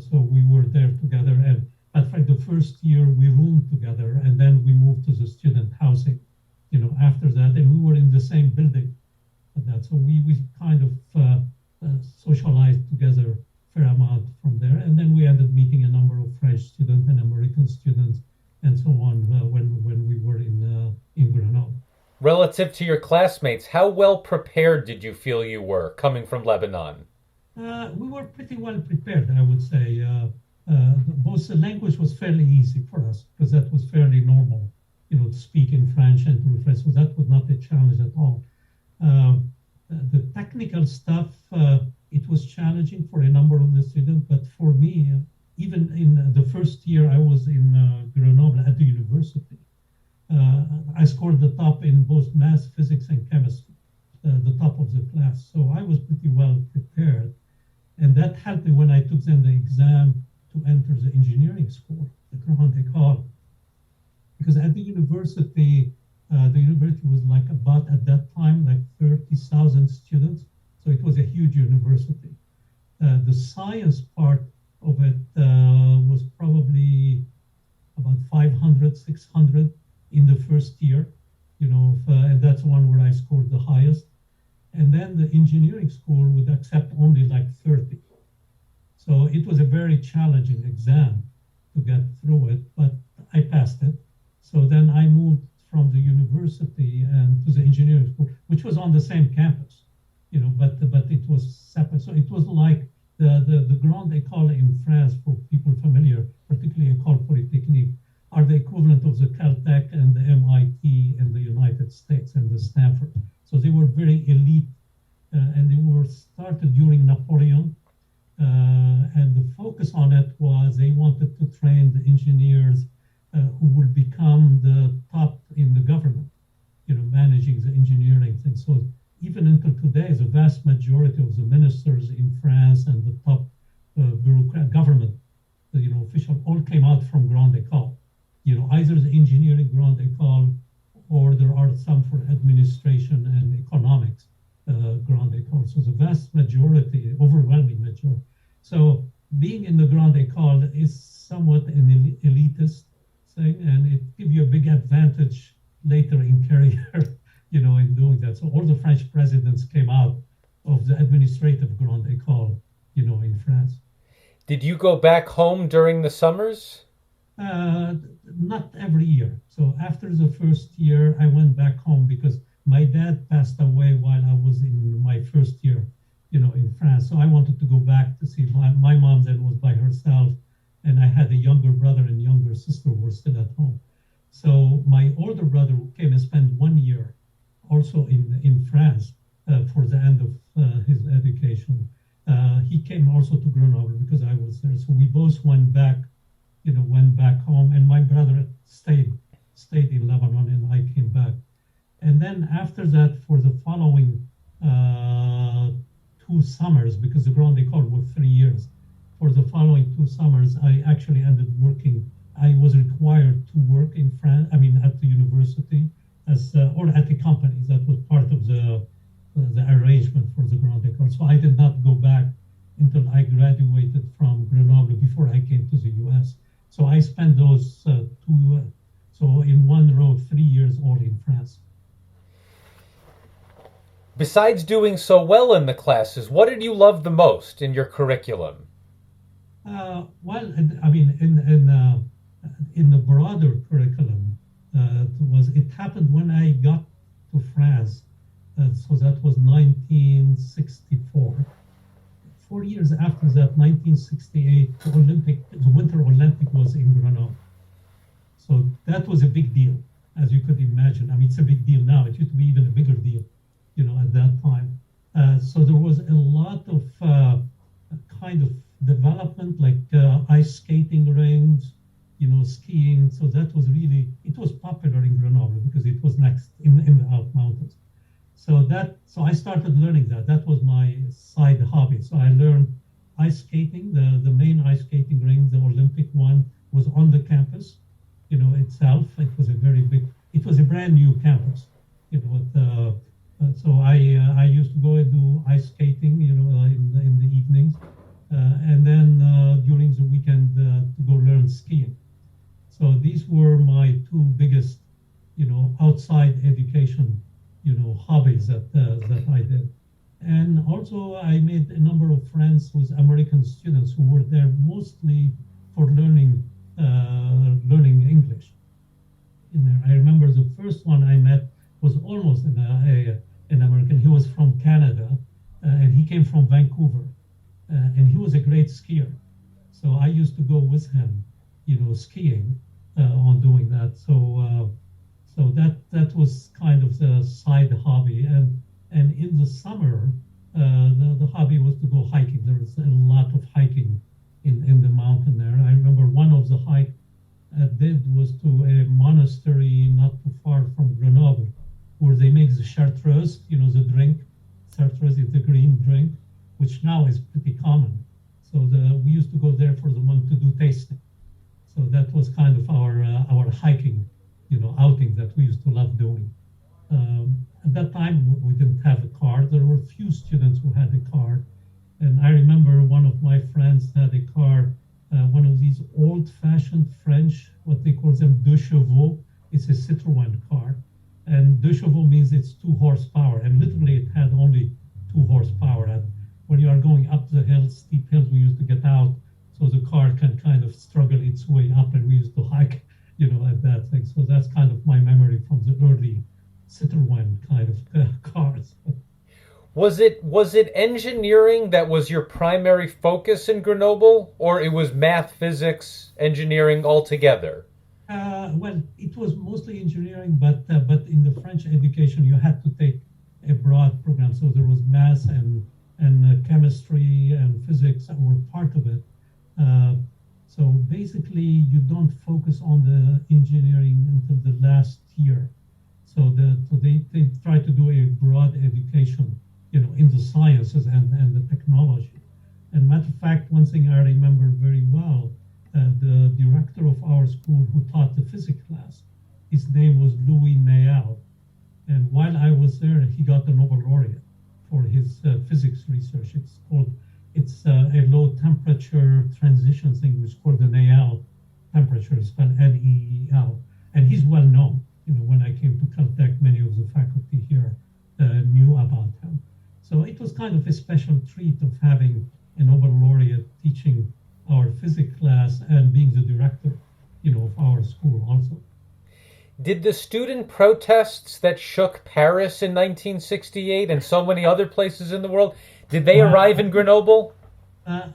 So we were there together. And matter of fact, the first year we roomed together, and then we moved to the student housing, after that. And we were in the same building. So we kind of socialized together a fair amount from there. And then we ended meeting a number of French students and American students and so on when we were in Grenoble. Relative to your classmates, how well prepared did you feel you were coming from Lebanon? We were pretty well prepared, I would say. Both the language was fairly easy for us because that was fairly normal, to speak in French and to refresh. So that was not a challenge at all. The technical stuff, it was challenging for a number of the students, but for me, even in the first year I was in Grenoble at the university, I scored the top in both math, physics, and chemistry, the top of the class. So I was pretty well prepared. And that helped me when I took then the exam to enter the engineering school, the Grand École. Because at the university was like about, at that time, like 30,000 students. So it was a huge university. The science part of it was probably about 500, 600 in the first year, and that's one where I scored the highest. And then the engineering school would accept only like 30. So it was a very challenging exam to get through it, but I passed it. So then I moved from the university and to the engineering school, which was on the same campus, but it was separate. So it was like the Grand École in France, for people familiar, particularly École Polytechnique, are the equivalent of the Caltech and the MIT in the United States and the Stanford. So they were very elite, and they were started during Napoleon. And the focus on it was they wanted to train the engineers who would become the top in the government, managing the engineering thing. So even until today, the vast majority of the ministers in France and the top bureaucrat government, official, all came out from Grand École. Either the engineering Grand École, or there are some for administration and economics Grand École. So the vast majority, overwhelming majority. So being in the Grand École is somewhat an elitist thing, and it gives you a big advantage later in career, in doing that. So all the French presidents came out of the administrative Grand École, in France. Did you go back home during the summers? Not every year. So after the first year, I went back home because my dad passed away while I was in my first year, in France. So I wanted to go back to see my mom then was by herself, and I had a younger brother and younger sister who were still at home. So my older brother came and spent 1 year also in France for the end of his education. He came also to Grenoble because I was there. So we both went back home, and my brother stayed in Lebanon, and I came back. And then after that, for the following 2 summers, because the Grand École was 3 years, for the following 2 summers, I actually ended working. I was required to work in France, at the university, or at the companies. That was part of the arrangement for the Grand École. So I did not go back until I graduated from Grenoble before I came to the US. So I spent those 2, so in one row, 3 years all in France. Besides doing so well in the classes, what did you love the most in your curriculum? In the broader curriculum, it happened when I got to France. So that was 1964. 4 years after that, 1968, the Winter Olympic was in Grenoble. So that was a big deal, as you could imagine. It's a big deal now. It used to be even a bigger deal, at that time. So there was a lot of kind of development, like ice skating rinks, skiing. So that was it was popular in Grenoble because it was next in the Alps Mountains. So I started learning that. That was my side hobby. So I learned ice skating. The main ice skating ring, the Olympic one, was on the campus, itself. It was a very big. It was a brand new campus. So I used to go and do ice skating, in the evenings, and then during the weekend to go learn skiing. So these were my two biggest, outside education, hobbies that I did. And also I made a number of friends with American students who were there mostly for learning English. In there, I remember the first one I met was almost an American. He was from Canada, and he came from Vancouver, and he was a great skier. So I used to go with him, skiing on doing that. So that was kind of the side hobby. And in the summer, the hobby was to go hiking. There was a lot of hiking in the mountain there. I remember one of the hike I did was to a monastery not too far from Grenoble, where they make the chartreuse, the drink. Chartreuse is the green drink, which now is pretty common. So we used to go there for the month to do tasting. So that was kind of our hiking, outing that we used to love doing. At that time, we didn't have a car. There were few students who had a car. And I remember one of my friends had a car, one of these old-fashioned French, what they call them, deux chevaux. It's a Citroën car. And deux chevaux means it's 2 horsepower. And literally it had only 2 horsepower. And when you are going up the hills, steep hills, we used to get out so the car can kind of struggle its way up, and we used to hike, at that thing. So that's kind of my memory from the early Citroën kind of cars. Was it engineering that was your primary focus in Grenoble, or it was math, physics, engineering altogether? Well, it was mostly engineering, but in the French education, you had to take a broad program. So there was math and chemistry and physics that were part of it. So basically, you don't focus on the engineering until the last year. So they try to do a broad education, in the sciences and the technology. And matter of fact, one thing I remember very well, the director of our school who taught the physics class, his name was Louis Néel. And while I was there, he got the Nobel laureate for his physics research. It's a low temperature transition thing, which is called the Néel temperature. It's spelled Neel. And he's well known. When I came to Caltech, many of the faculty here knew about him. So it was kind of a special treat of having a Nobel laureate teaching our physics class and being the director, of our school also. Did the student protests that shook Paris in 1968 and so many other places in the world, did they arrive in Grenoble?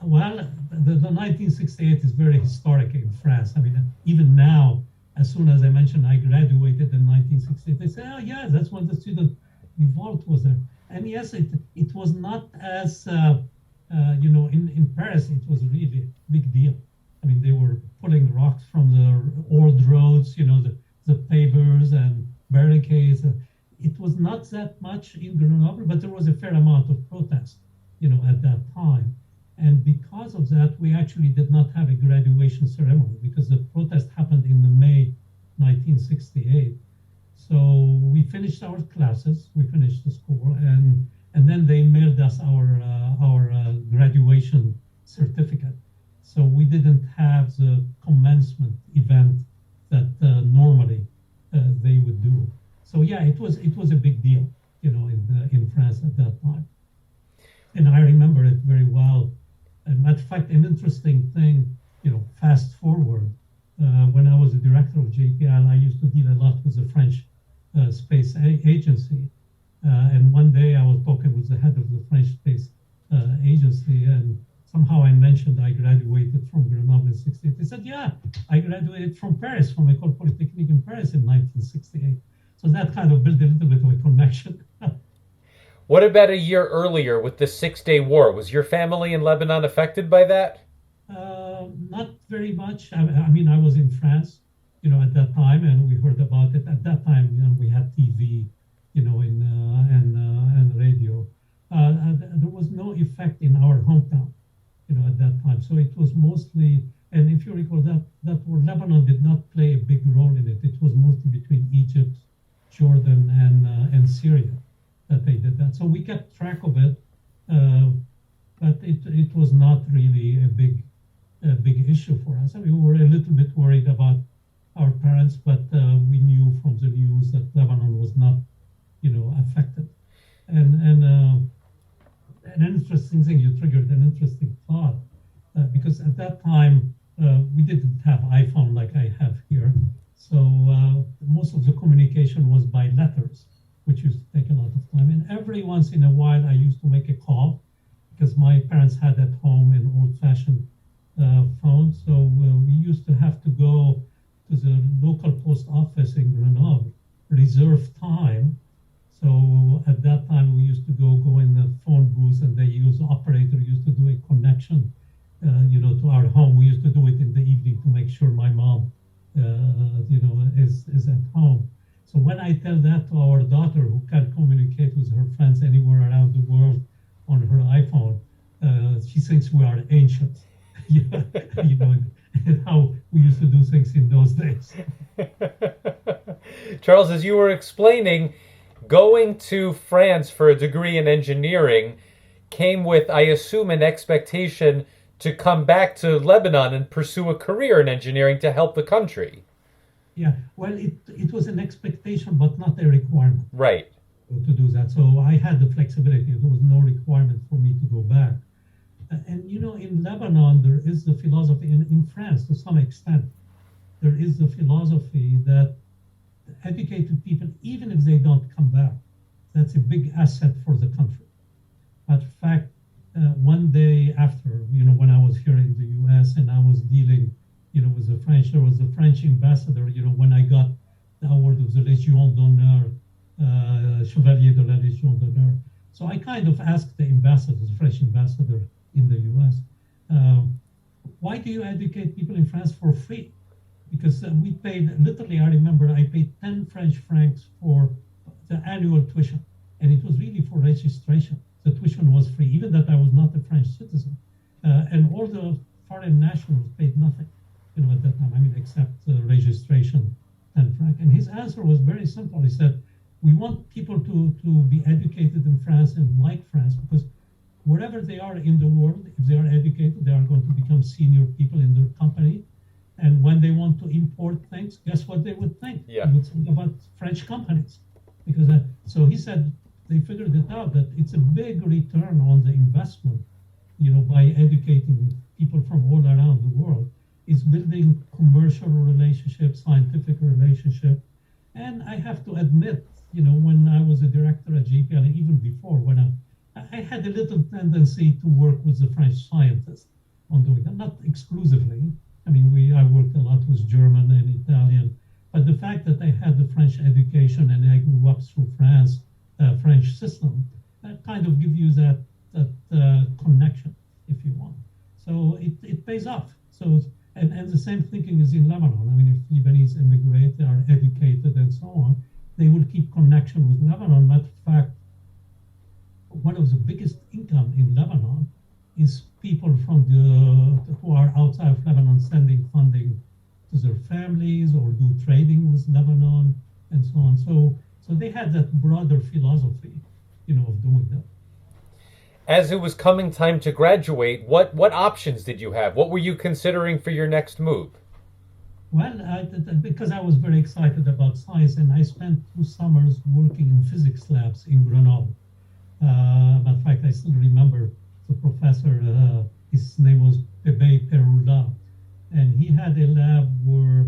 Well, the 1968 is very historic in France. I mean, even now, as soon as I mentioned I graduated in 1968, they say, oh, yeah, that's when the student revolt was there. And yes, it was not as, in Paris, it was really a big deal. I mean, they were pulling rocks from the old roads, the pavers and barricades. It was not that much in Grenoble, but there was a fair amount of protest, at that time. And because of that, we actually did not have a graduation ceremony because the protest happened in the May 1968. So we finished our classes, we finished the school, and then they mailed us our graduation certificate. So we didn't have the commencement event that normally they would do. So yeah, it was a big deal, in France at that time. And I remember it very well. As a matter of fact, an interesting thing, fast forward, when I was the director of JPL, I used to deal a lot with the French Space Agency. And one day I was talking with the head of the French Space Agency, and somehow I mentioned I graduated from Grenoble in 68. They said, yeah, I graduated from Paris, from École Polytechnique in Paris in 1968. So that kind of built a little bit of a connection. What about a year earlier with the 6-Day War? Was your family in Lebanon affected by that? Not very much. I mean, I was in France, at that time, and we heard about it. At that time, we had TV, and So it was mostly, and if you recall that word, Lebanon did not play a big role in it. It was mostly between Egypt, Jordan, and Syria that they did that. So we kept track of it, but it was not really a big issue for us. I mean, we were a little bit worried about our parents, but we knew from the news that Lebanon was not, affected. And an interesting thing, you triggered an interesting thought, because at that time we didn't have iPhone like I have here. So most of the communication was by letters, which used to take a lot of time. And every once in a while, I used to make a call because my parents had at home an old-fashioned phone. So we used to have to go to the local post office in Grenoble, reserve time. So at that time, we used to go in the phone booth, and the operator used to do a connection, to our home. We used to do it in the evening to make sure my mom, is at home. So when I tell that to our daughter, who can communicate with her friends anywhere around the world on her iPhone, she thinks we are ancient. How we used to do things in those days. Charles, as you were explaining, going to France for a degree in engineering came with, I assume, an expectation to come back to Lebanon and pursue a career in engineering to help the country. Yeah, well, it was an expectation, but not a requirement. Right. To do that. So I had the flexibility. There was no requirement for me to go back. And, in Lebanon, there is the philosophy, in France, to some extent, there is the philosophy that educated people, even if they don't come back, that's a big asset for the country. Matter of fact, one day after, when I was here in the U.S. and I was dealing, with the French, there was a French ambassador, when I got the award of the Légion d'honneur, Chevalier de la Légion d'honneur. So I kind of asked the ambassador, the French ambassador in the U.S., why do you educate people in France for free? Because we paid, literally, I remember I paid 10 French francs for the annual tuition. And it was really for registration. The tuition was free, even that I was not a French citizen. And all the foreign nationals paid nothing, at that time, except registration, 10 francs. And his answer was very simple. He said, we want people to be educated in France and like France, because wherever they are in the world, if they are educated, they are going to become senior people in their company. And when they want to import things, guess what they would think? Yeah. They would think about French companies. Because so he said they figured it out that it's a big return on the investment, by educating people from all around the world. It's building commercial relationships, scientific relationship. And I have to admit, when I was a director at JPL, and even before, when I had a little tendency to work with the French scientists on doing that, not exclusively. I worked a lot with German and Italian, but the fact that I had the French education and I grew up through France, French system, that kind of gives you that connection, if you want. So it pays off. So and the same thinking is in Lebanon. If Lebanese immigrate, they are educated and so on, they will keep connection with Lebanon. Matter of fact, one of the biggest income in Lebanon is people from who are outside of Lebanon sending funding to their families or do trading with Lebanon and so on. So they had that broader philosophy, of doing that. As it was coming time to graduate, what options did you have? What were you considering for your next move? Well, because I was very excited about science, and I spent 2 summers working in physics labs in Grenoble. Matter of fact, I still remember the professor, his name was Bebe Perula, and he had a lab where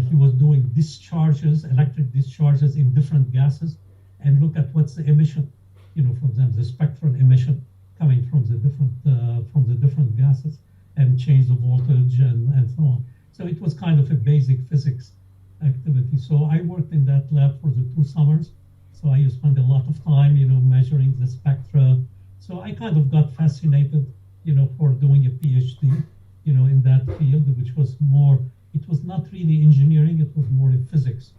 he was doing discharges, electric discharges in different gases, and look at what's the emission, from them, the spectral emission coming from the different gases, and change the voltage and so on. So it was kind of a basic physics activity. So I worked in that lab for the 2 summers. So I spent a lot of time, measuring the spectra. So I kind of got fascinated, for doing a PhD, in that field, which was more, it was not really engineering, it was more a physics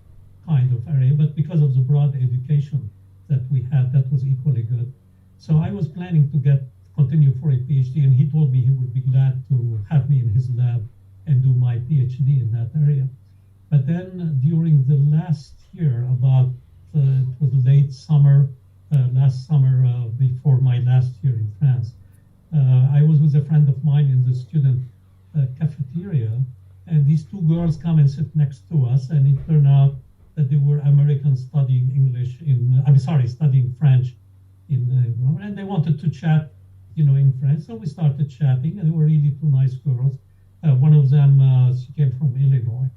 kind of area. But because of the broad education that we had, that was equally good. So I was planning to get continue for a PhD, and he told me he would be glad to have me in his lab and do my PhD in that area. But then during the last year, about it was late summer, last summer before my last year in France, I was with a friend of mine in the student cafeteria, and these two girls come and sit next to us, and it turned out that they were Americans studying studying French in Rome, and they wanted to chat, in French. So we started chatting, and they were really two nice girls. One of them, she came from Illinois.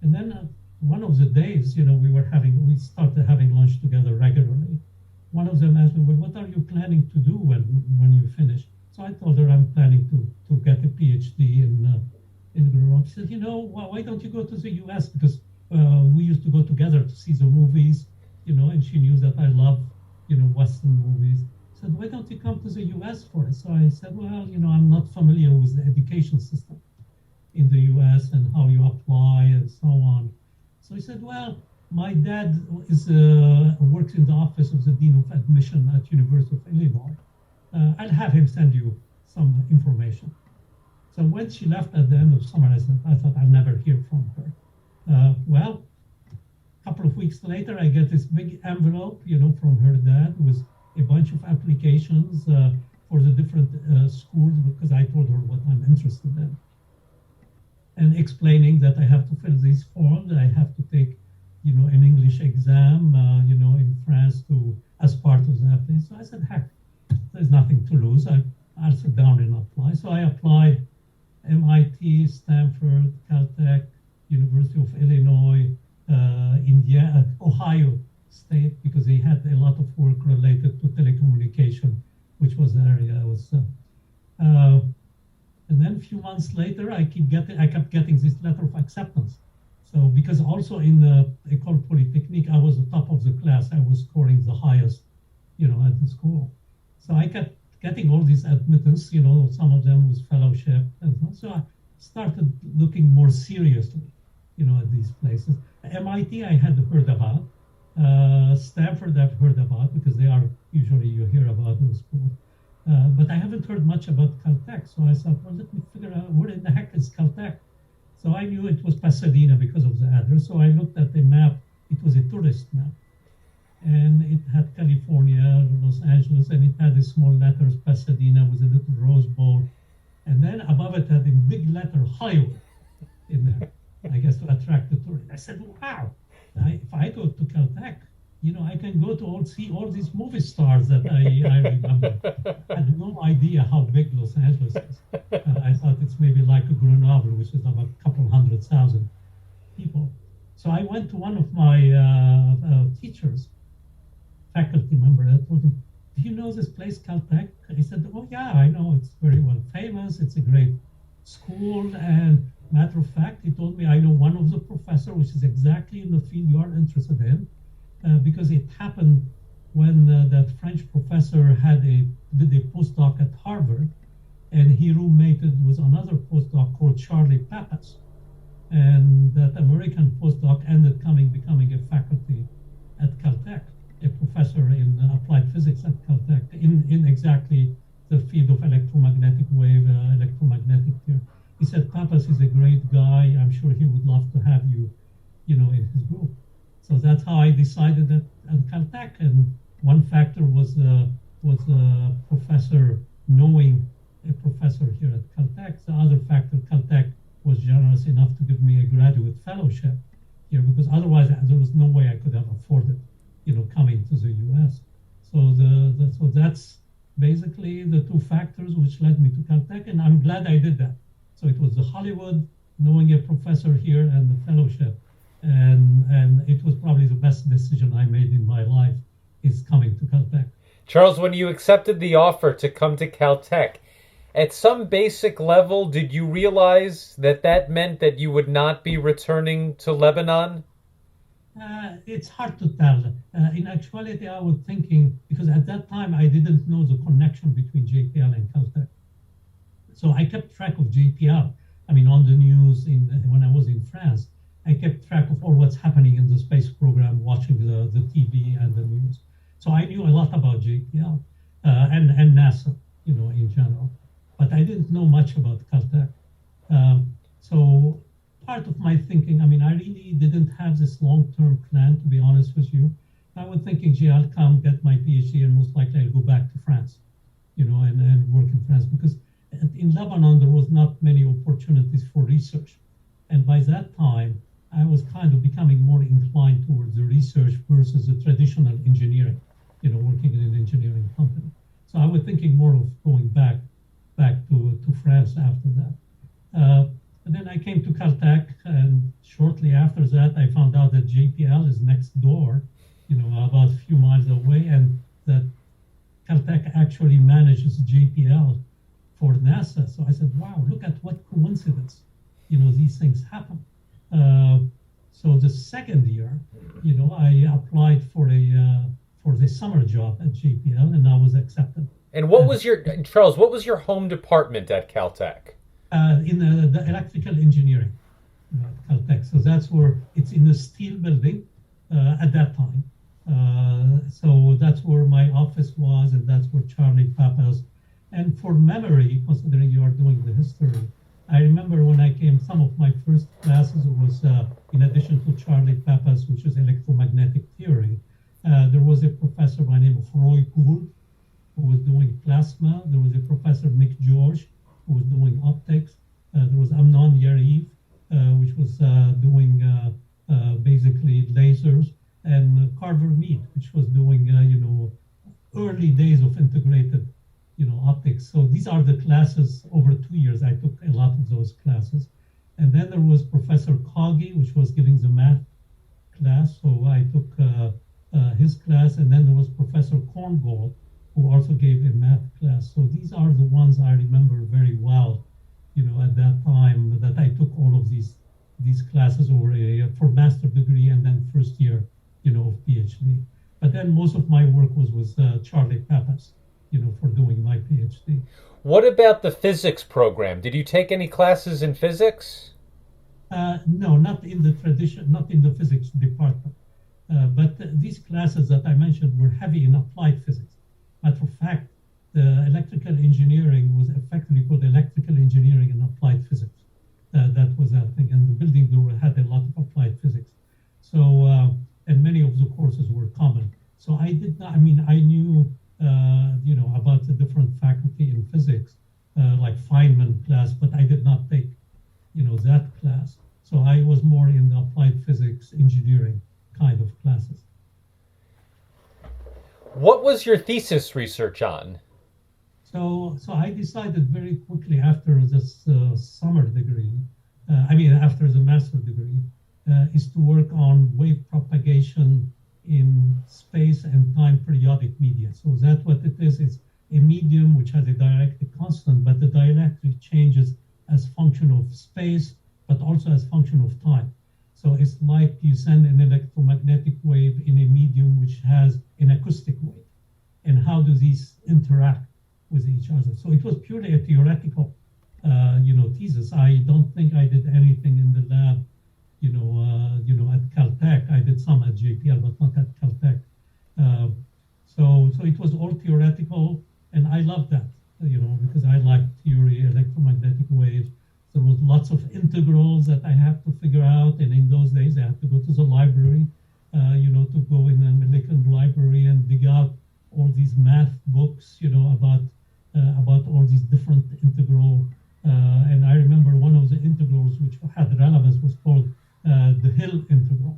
And then one of the days, we started having lunch together regularly. One of them asked me, well, what are you planning to do when you finish? So I told her I'm planning to get a PhD in Rome. She said, why don't you go to the US? Because we used to go together to see the movies, and she knew that I love, Western movies. She said, why don't you come to the US for it? So I said, well, I'm not familiar with the education system in the US and how you apply and so on. So he said, well, my dad works in the office of the Dean of Admission at University of Illinois. I'll have him send you some information. So when she left at the end of summer, I thought I'll never hear from her. Well, a couple of weeks later, I get this big envelope, from her dad with a bunch of applications for the different schools, because I told her what I'm interested in. And explaining that I have to fill these forms, I have to take, an English exam, in France as part of that thing. So I said, heck, there's nothing to lose. I'll sit down and apply. So I applied MIT, Stanford, Caltech, University of Illinois, Ohio State, because they had a lot of work related to telecommunication, which was the area I was. And then a few months later, I kept getting this letter of acceptance. So because also in the École Polytechnique, I was the top of the class. I was scoring the highest, at the school. So I kept getting all these admittance, some of them with fellowship. And so I started looking more seriously, at these places. MIT, I had heard about. Stanford, I've heard about, because they are usually, you hear about those schools. But I haven't heard much about Caltech. So I thought, well, let me figure out where in the heck is Caltech. So I knew it was Pasadena because of the address. So I looked at the map. It was a tourist map. And it had California, Los Angeles, and it had the small letters, Pasadena, with a little rose bowl. And then above it had in big letter, Hollywood, in there, I guess, to attract the tourists. I said, wow, if I go to Caltech, I can go to see all these movie stars that I remember. I had no idea how big Los Angeles is. I thought it's maybe like a Grenoble, which is about a couple 100,000 people. So I went to one of my teachers, faculty member. I told him, do you know this place, Caltech? He said, oh yeah, I know. It's very well famous. It's a great school. And matter of fact, he told me, I know one of the professors, which is exactly in the field you are interested in. Because it happened when that French professor did a postdoc at Harvard, and he roommated with another postdoc called Charlie Pappas. And that American postdoc ended becoming a faculty at Caltech, a professor in applied physics at Caltech, in exactly the field of electromagnetic wave, electromagnetic theory. He said, Pappas is a great guy. I'm sure he would love to have you, in his group. So that's how I decided that at Caltech. And one factor was a professor knowing a professor here at Caltech. The other factor, Caltech was generous enough to give me a graduate fellowship here, because otherwise there was no way I could have afforded, coming to the U.S. So that's basically the two factors which led me to Caltech, and I'm glad I did that. So it was the Hollywood, knowing a professor here, and the fellowship. And it was probably the best decision I made in my life, is coming to Caltech. Charles, when you accepted the offer to come to Caltech, at some basic level, did you realize that meant that you would not be returning to Lebanon? It's hard to tell. In actuality, I was thinking, because at that time I didn't know the connection between JPL and Caltech. So I kept track of JPL. I mean, on the news when I was in France, I kept track of all what's happening in the space program, watching the TV and the news. So I knew a lot about JPL. and NASA, in general. But I didn't know much about Caltech. So part of my thinking, I really didn't have this long-term plan, to be honest with you. I was thinking, gee, I'll come get my PhD and most likely I'll go back to France, and work in France, because in Lebanon there was not many opportunities for research. And by that time, I was kind of becoming more inclined towards the research versus the traditional engineering, working in an engineering company. So I was thinking more of going back to France after that. And then I came to Caltech, and shortly after that, I found out that JPL is next door, about a few miles away, and that Caltech actually manages JPL for NASA. So I said, wow, look at what coincidence, these things happen. So the second year, I applied for the summer job at JPL, and I was accepted. And what was Charles, what was your home department at Caltech? In the electrical engineering at Caltech. So that's where it's in the steel building at that time. So that's where my office was, and that's where Charlie Pappas. And for memory, considering you are doing the history, I remember when I came, some of my first classes was, in addition to Charlie Pappas, which is electromagnetic theory, there was a professor by the name of Roy Poole, who was doing plasma. There was a professor, Nick George, who was doing optics. There was Amnon Yariv, which was doing basically lasers, and Carver Mead, which was doing, early days of integrated, optics. So these are the classes over 2 years. I took a lot of those classes. And then there was Professor Kagi, which was giving the math class. So I took his class. And then there was Professor Korngold, who also gave a math class. So these are the ones I remember very well, at that time, that I took all of these classes over for master degree and then first year, of PhD. But then most of my work was with Charlie Pappas, for doing my PhD. What about the physics program? Did you take any classes in physics? No, not in the physics department. But these classes that I mentioned were heavy in applied physics. Matter of fact, the electrical engineering was effectively called electrical engineering and applied physics. That was that thing. And the building had a lot of applied physics. So, and many of the courses were common. So I did not, I knew, about the different faculty in physics, like Feynman class, but I did not take, that class. So I was more in the applied physics engineering kind of classes. What was your thesis research on? So I decided very quickly after this summer degree, after the master degree, is to work on wave propagation in space and time periodic media. So that's what it is. It's a medium which has a dielectric constant, but the dielectric changes as function of space, but also as function of time. So it's like you send an electromagnetic wave in a medium which has an acoustic wave. And how do these interact with each other? So it was purely a theoretical, thesis. I don't think I did anything in the lab, at Caltech. I did some at JPL, but not at Caltech. So it was all theoretical, and I loved that, because I like theory, electromagnetic waves. There was lots of integrals that I had to figure out, and in those days I had to go to the library, to go in the American library and dig out all these math books, about all these different integral. And I remember one of the integrals which had relevance was called the Hill integral,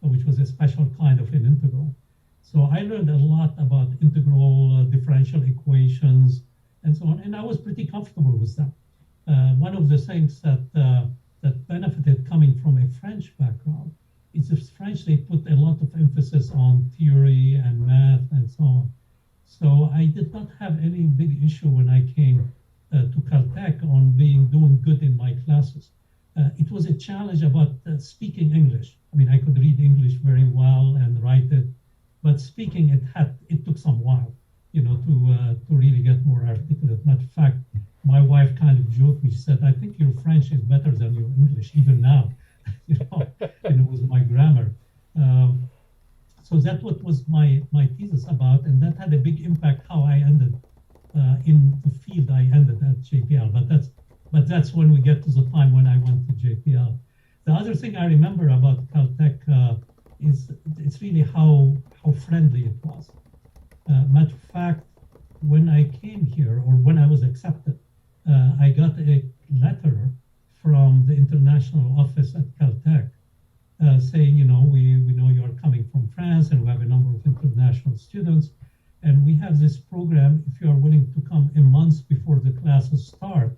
which was a special kind of an integral. So I learned a lot about integral differential equations and so on, and I was pretty comfortable with that. One of the things that benefited coming from a French background is the French, they put a lot of emphasis on theory and math and so on. So I did not have any big issue when I came to Caltech on doing good in my classes. It was a challenge about speaking English. I could read English very well and write it, but speaking it took some while, to really get more articulate. Matter of fact, my wife kind of joked me. She said, "I think your French is better than your English even now," with my grammar. So that what was my thesis about, and that had a big impact how I ended in the field I ended at JPL. But that's when we get to the time when I went to JPL. The other thing I remember about Caltech is it's really how friendly it was. Matter of fact, when I came here, or when I was accepted, I got a letter from the international office at Caltech saying, we know you are coming from France and we have a number of international students. And we have this program, if you are willing to come a month before the classes start,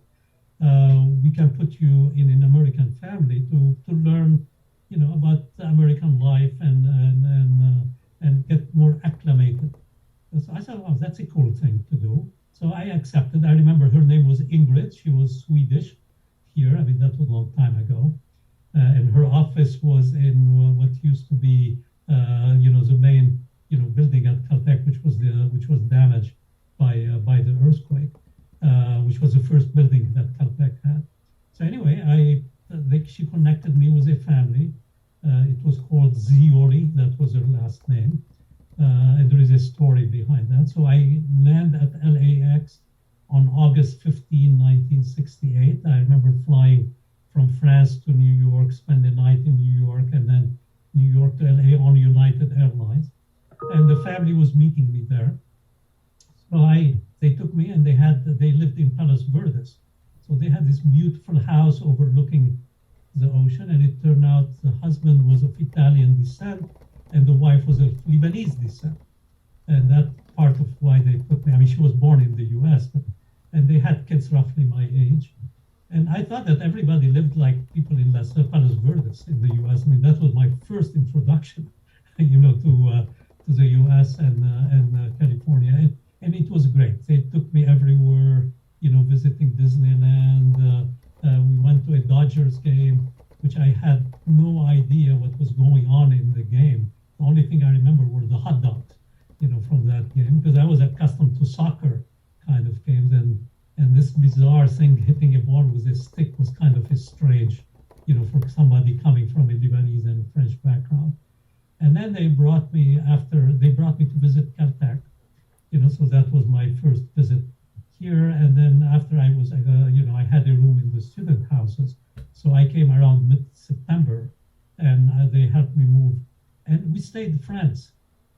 we can put you in an American family to learn, about American life and get more acclimated. So I thought, wow, that's a cool thing to do. So I accepted. I remember her name was Ingrid. She was Swedish here. I mean, that was a long time ago. And her office was in what used to be, the main, building at Caltech, which was damaged by the earthquake, which was the first building that Caltech had. So anyway, she connected me with a family. It was called Zierler. That was her last name. And there is a story behind that. So I landed at LAX on August 15, 1968. I remember flying from France to New York, spend the night in New York, and then New York to LA on United Airlines. And the family was meeting me there. So they took me, and they lived in Palos Verdes. So they had this beautiful house overlooking the ocean, and it turned out the husband was of Italian descent, and the wife was of Lebanese descent. And that part of why they put me, I mean, she was born in the US, and they had kids roughly my age. And I thought that everybody lived like people in Palos Verdes in the US. I mean, that was my first introduction, to the US and California. And it was great. They took me everywhere, visiting Disneyland. We went to a Dodgers game, which I had no idea what was going on in the game. The only thing I remember were the hot dogs, from that game, because I was accustomed to soccer kind of games, and this bizarre thing hitting a ball with a stick was kind of a strange, for somebody coming from a Lebanese and French background. And then they brought me to visit Caltech, so that was my first visit here. And then after I was, I had a room in the student houses. So I came around mid-September, and they helped me move. And we stayed in France.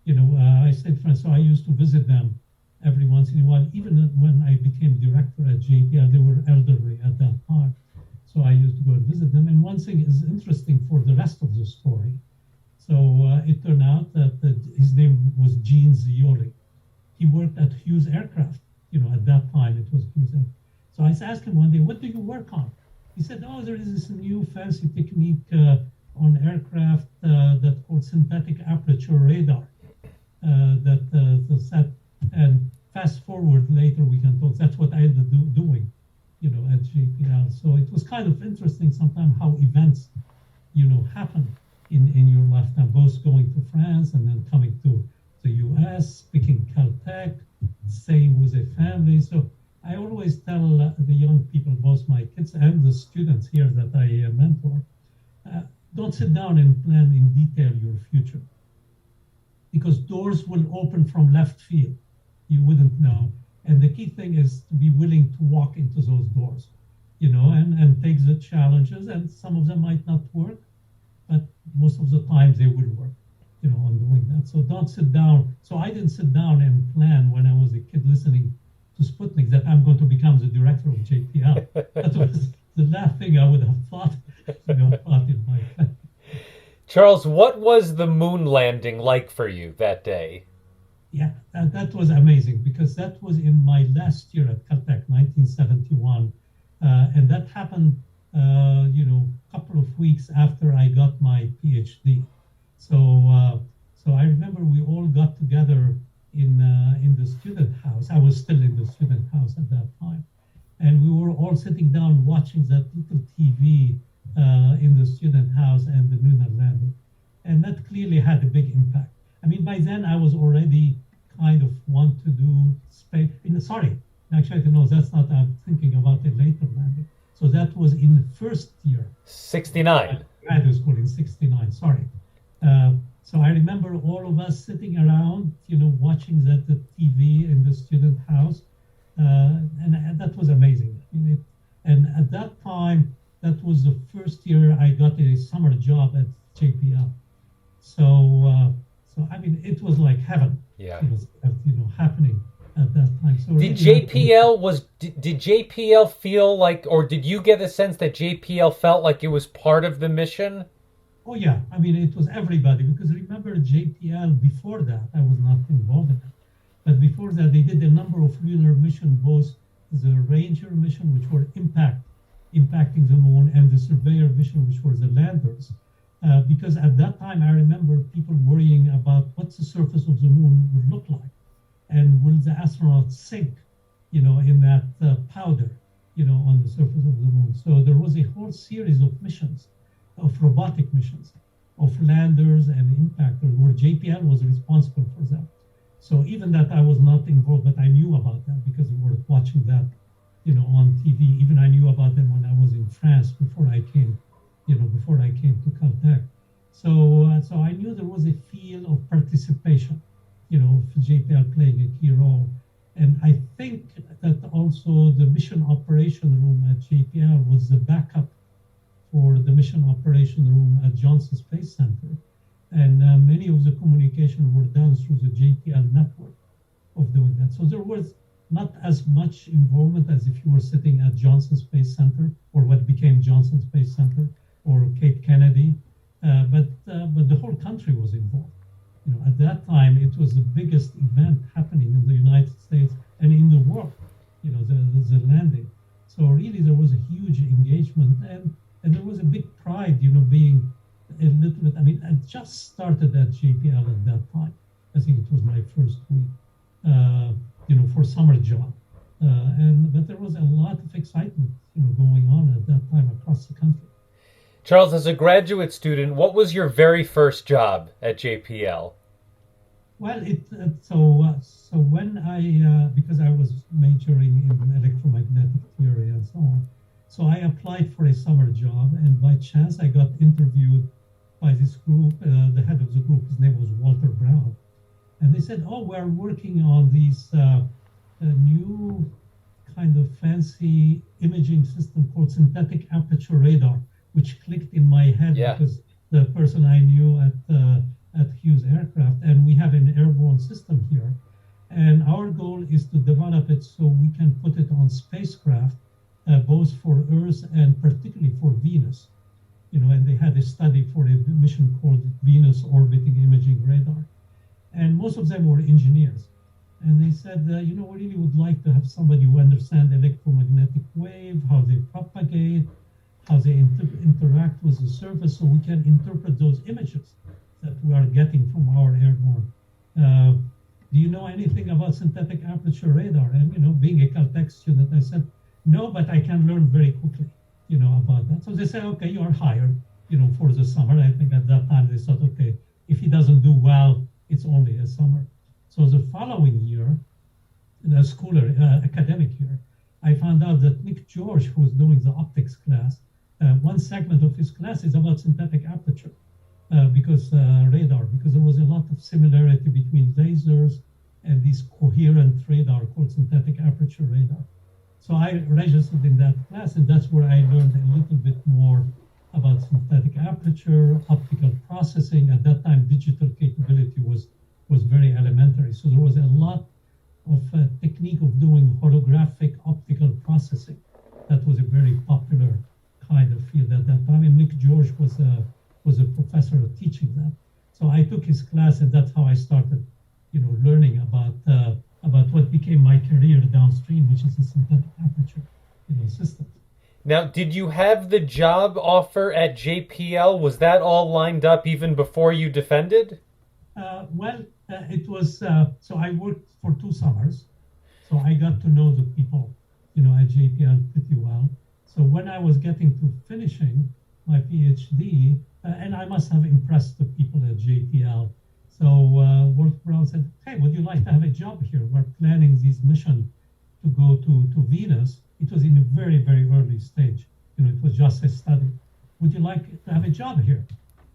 I stayed in France, so I used to visit them every once in a while. Even when I became director at JPL, they were elderly at that time. So I used to go and visit them. And one thing is interesting for the rest of the story. So it turned out that his name was Gene Zierler. He worked at Hughes Aircraft. At that time it was Hughes Aircraft. So I asked him one day, what do you work on? He said, there is this new fancy technique on aircraft that's called synthetic aperture radar. And fast forward later we can talk. That's what I ended up doing, at JPL. So it was kind of interesting sometimes how events, happen in your lifetime, both going to France and then coming to the US, picking Caltech, staying with a family. So I always tell the young people, both my kids and the students here that I mentor, don't sit down and plan in detail your future, because doors will open from left field. You wouldn't know. And the key thing is to be willing to walk into those doors, and take the challenges. And some of them might not work, but most of the time they will work, on doing that. So don't sit down. So I didn't sit down and plan when I was a kid listening to Sputnik that I'm going to become the director of JPL. That was the last thing I would have thought, thought in my life. Charles, what was the moon landing like for you that day? Yeah, that was amazing, because that was in my last year at Caltech, 1971. And that happened, a couple of weeks after I got my PhD. So I remember we all got together in the student house. I was still in the student house at that time. And we were all sitting down watching that little TV in the student house and the lunar landing. And that clearly had a big impact. I mean, by then I was already kind of want to do space. Actually, no, that's not, I'm thinking about a later landing. So that was in the first year. 69. Graduate school in 69, sorry. So I remember all of us sitting around, watching the TV in the student house, and that was amazing. And at that time, that was the first year I got a summer job at JPL. So I mean, it was like heaven. Yeah. It was, happening at that time. So Did JPL feel like, or did you get a sense that JPL felt like it was part of the mission? Oh yeah, I mean it was everybody, because remember JPL before that I was not involved in it, but before that they did a number of lunar missions, both the Ranger mission, which were impacting the moon, and the Surveyor mission, which were the landers. Because at that time I remember people worrying about what the surface of the moon would look like, and will the astronauts sink, in that powder, on the surface of the moon. So there was a whole series of missions, of robotic missions, of landers and impactors, where JPL was responsible for that. So even that I was not involved, but I knew about that because we were watching that, on TV. Even I knew about them when I was in France before I came to Caltech. So I knew there was a feel of participation, of JPL playing a key role. And I think that also the mission operation room at JPL was the backup for the mission operation room at Johnson Space Center. And many of the communication were done through the JPL network of doing that. So there was not as much involvement as if you were sitting at Johnson Space Center, or what became Johnson Space Center, or Cape Kennedy, but the whole country was involved. At that time, it was the biggest event happening in the United States and in the world, the landing. So really there was a huge engagement, and there was a big pride, being a little bit, I mean, I just started at JPL at that time. I think it was my first week, for summer job. But there was a lot of excitement, going on at that time across the country. Charles, as a graduate student, what was your very first job at JPL? Well, so when because I was majoring in electromagnetic theory and so on, so I applied for a summer job, and by chance I got interviewed by this group. The head of the group, his name was Walter Brown, and they said, "Oh, we're working on these new kind of fancy imaging system called synthetic aperture radar," which clicked in my head because the person I knew at Hughes Aircraft, and we have an airborne system here, and our goal is to develop it so we can put it on spacecraft, both for Earth and particularly for Venus. And they had a study for a mission called Venus Orbiting Imaging Radar, and most of them were engineers. And they said, we really would like to have somebody who understands electromagnetic wave, how they propagate, how they interact with the surface, so we can interpret those images that we are getting from our airborne. Do you know anything about synthetic aperture radar? And, being a Caltech student, I said, no, but I can learn very quickly, about that. So they said, okay, you are hired, for the summer. I think at that time they thought, okay, if he doesn't do well, it's only a summer. So the following year, the school academic year, I found out that Nick George, who was doing the optics class, one segment of his class is about synthetic aperture radar, because there was a lot of similarity between lasers and this coherent radar called synthetic aperture radar. So I registered in that class, and that's where I learned a little bit more about synthetic aperture, optical processing. At that time, digital capability was very elementary. So there was a lot of technique of doing holographic optical processing. That was a very popular kind of field at that time, and Nick George was a professor teaching that. So I took his class, and that's how I started, learning about what became my career downstream, which is the synthetic aperture, systems. Now, did you have the job offer at JPL? Was that all lined up even before you defended? It was, so I worked for 2 summers. So I got to know the people, at JPL pretty well. So when I was getting to finishing my PhD, and I must have impressed the people at JPL. So Walter Brown said, hey, would you like to have a job here? We're planning this mission to go to Venus. It was in a very, very early stage. It was just a study. Would you like to have a job here?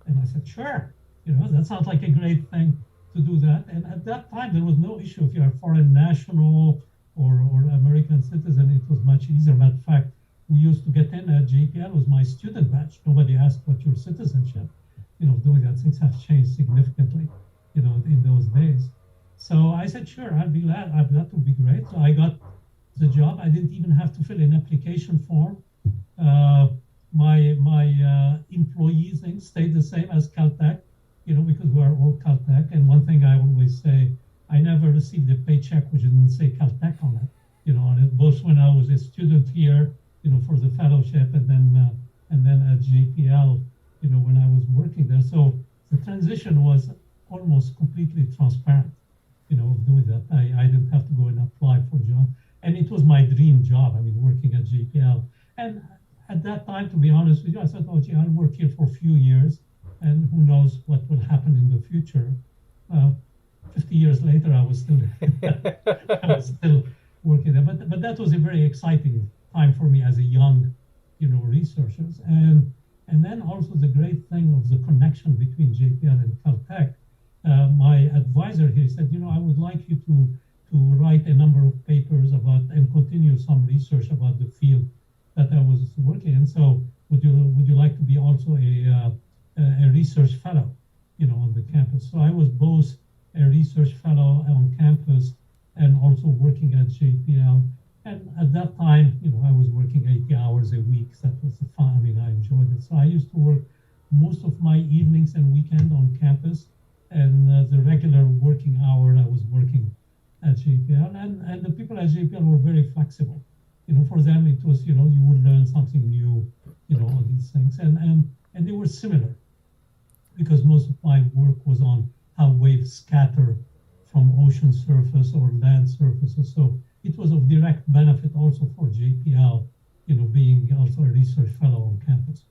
And I said, sure. That sounds like a great thing to do that. And at that time, there was no issue if you're a foreign national or American citizen. It was much easier. Matter of fact, we used to get in at JPL was my student badge. Nobody asked what your citizenship. Doing that, things have changed significantly, in those days. So I said, sure, I'd be glad. That would be great. So I got the job. I didn't even have to fill an application form. My employees thing stayed the same as Caltech, because we are all Caltech. And one thing I always say, I never received a paycheck which didn't say Caltech on it. On it, both when I was a student here, for the fellowship, and then at JPL, when I was working there. So the transition was almost completely transparent, of doing that. I didn't have to go and apply for a job. And it was my dream job, working at JPL. And at that time, to be honest with you, I thought, I'll work here for a few years, and who knows what will happen in the future. 50 years later, I was still working there. But that was a very exciting time for me as a young, researcher. And then also the great thing of the connection between JPL and Caltech. My advisor here said, I would like you to write a number of papers about and continue some research about the field that I was working in. So would you like to be also a research fellow, on the campus? So I was both a research fellow on campus and also working at JPL. And at that time, I was working 80 hours a week. That was fun. I enjoyed it. So I used to work most of my evenings and weekend on campus, and the regular working hour I was working at JPL. And the people at JPL were very flexible. For them it was, you would learn something new, on these things. And they were similar, because most of my work was on how waves scatter from ocean surface or land surfaces. So it was of direct benefit also for JPL, being also a research fellow on campus.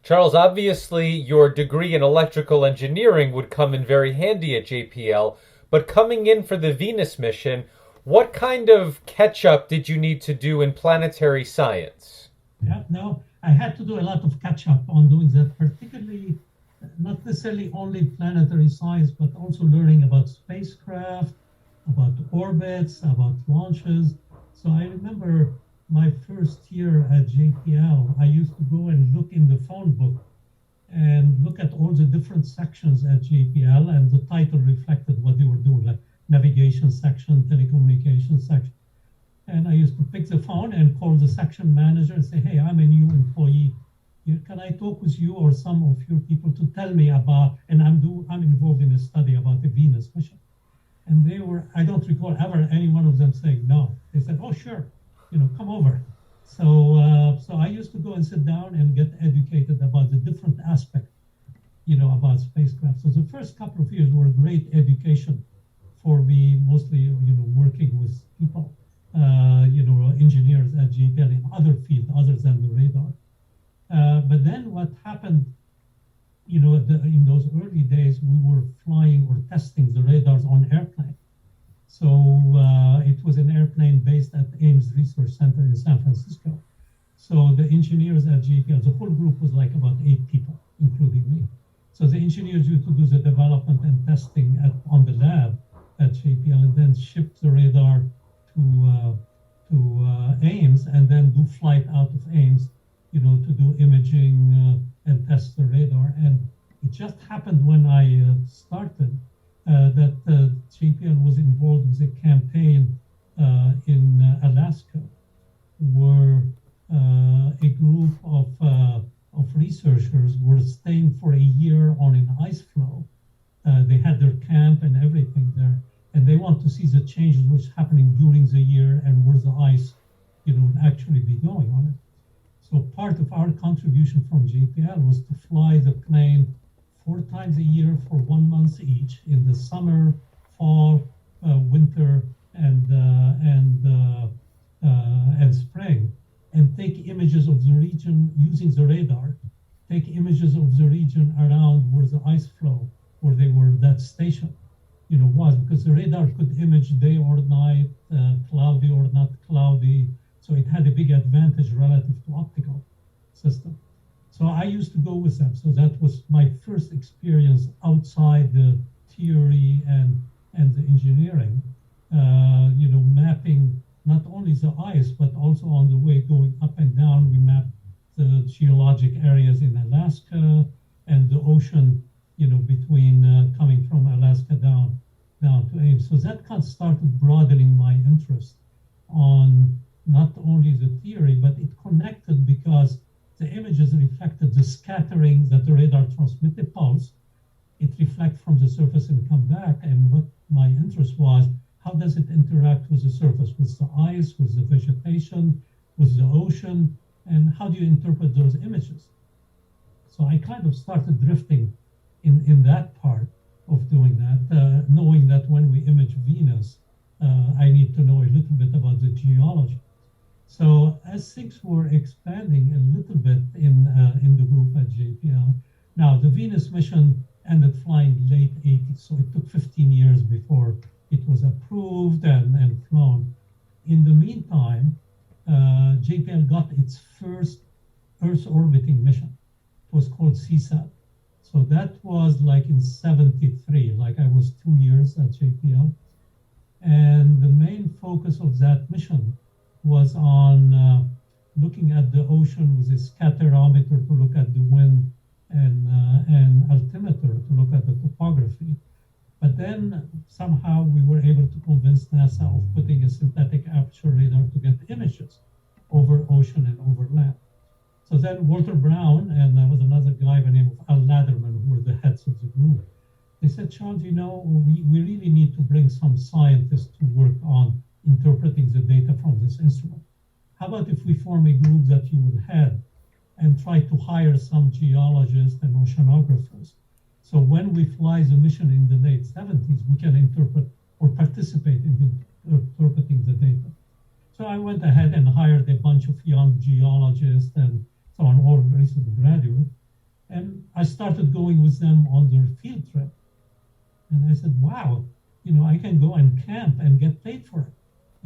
Charles, obviously your degree in electrical engineering would come in very handy at JPL, but coming in for the Venus mission, what kind of catch-up did you need to do in planetary science? Yeah, no, I had to do a lot of catch-up on doing that, particularly not necessarily only planetary science, but also learning about spacecraft, about orbits, about launches. So I remember my first year at JPL, I used to go and look in the phone book and look at all the different sections at JPL, and the title reflected what they were doing, like navigation section, telecommunications section. And I used to pick the phone and call the section manager and say, hey, I'm a new employee. Can I talk with you or some of your people to tell me about, and I'm involved in a study about the Venus mission. And they were, I don't recall ever any one of them saying no. They said, oh, sure, come over. So I used to go and sit down and get educated about the different aspects, about spacecraft. So the first couple of years were great education for me, mostly, working with people, engineers at JPL in other fields other than the radar. But then what happened, in those early days, we were flying or testing the radars on airplane. So it was an airplane based at Ames Research Center in San Francisco. So the engineers at JPL, the whole group was like about 8 people, including me. So the engineers used to do the development and testing on the lab at JPL, and then ship the radar to Ames, and then do flight out of Ames, to do imaging and test the radar. And it just happened when I started that JPL was involved with a campaign in Alaska, where a group of researchers were staying for a year on an ice floe. They had their camp and everything there, and they want to see the changes which are happening during the year and where the ice, would actually be going on it. So part of our contribution from JPL was to fly the plane 4 times a year for 1 month each, in the summer, fall, winter, and spring, and take images of the region using the radar. Take images of the region around where the ice flow, where they were, that station, was, because the radar could image day or night, cloudy or not cloudy. So it had a big advantage relative to optical system. So I used to go with them. So that was my first experience outside the theory and the engineering. Mapping not only the ice, but also on the way going up and down. We mapped the geologic areas in Alaska and the ocean, between coming from Alaska down to Ames. So that kind of started broadening my interest on not only the theory, but it connected because the images reflected the scattering that the radar transmitted pulse. It reflects from the surface and come back. And what my interest was, how does it interact with the surface, with the ice, with the vegetation, with the ocean, and how do you interpret those images? So I kind of started drifting in that part of doing that, knowing that when we image Venus, I need to know a little bit about the geology. So as things were expanding a little bit in the group at JPL, now the Venus mission ended flying late 80s, so it took 15 years before it was approved and flown. In the meantime, JPL got its first Earth orbiting mission. It was called CSAT. So that was like in 73, like I was 2 years at JPL. And the main focus of that mission was on looking at the ocean with a scatterometer to look at the wind and altimeter to look at the topography. But then somehow we were able to convince NASA of putting a synthetic aperture radar to get images over ocean and over land. So then Walter Brown and there was another guy by the name of Al Laderman, who were the heads of the group. They said, Charles, we really need to bring some scientists to work on interpreting the data from this instrument. How about if we form a group that you will head and try to hire some geologists and oceanographers? So when we fly the mission in the late 70s, we can interpret or participate in interpreting the data. So I went ahead and hired a bunch of young geologists and so on, all recent graduates. And I started going with them on their field trip. And I said, wow, I can go and camp and get paid for it.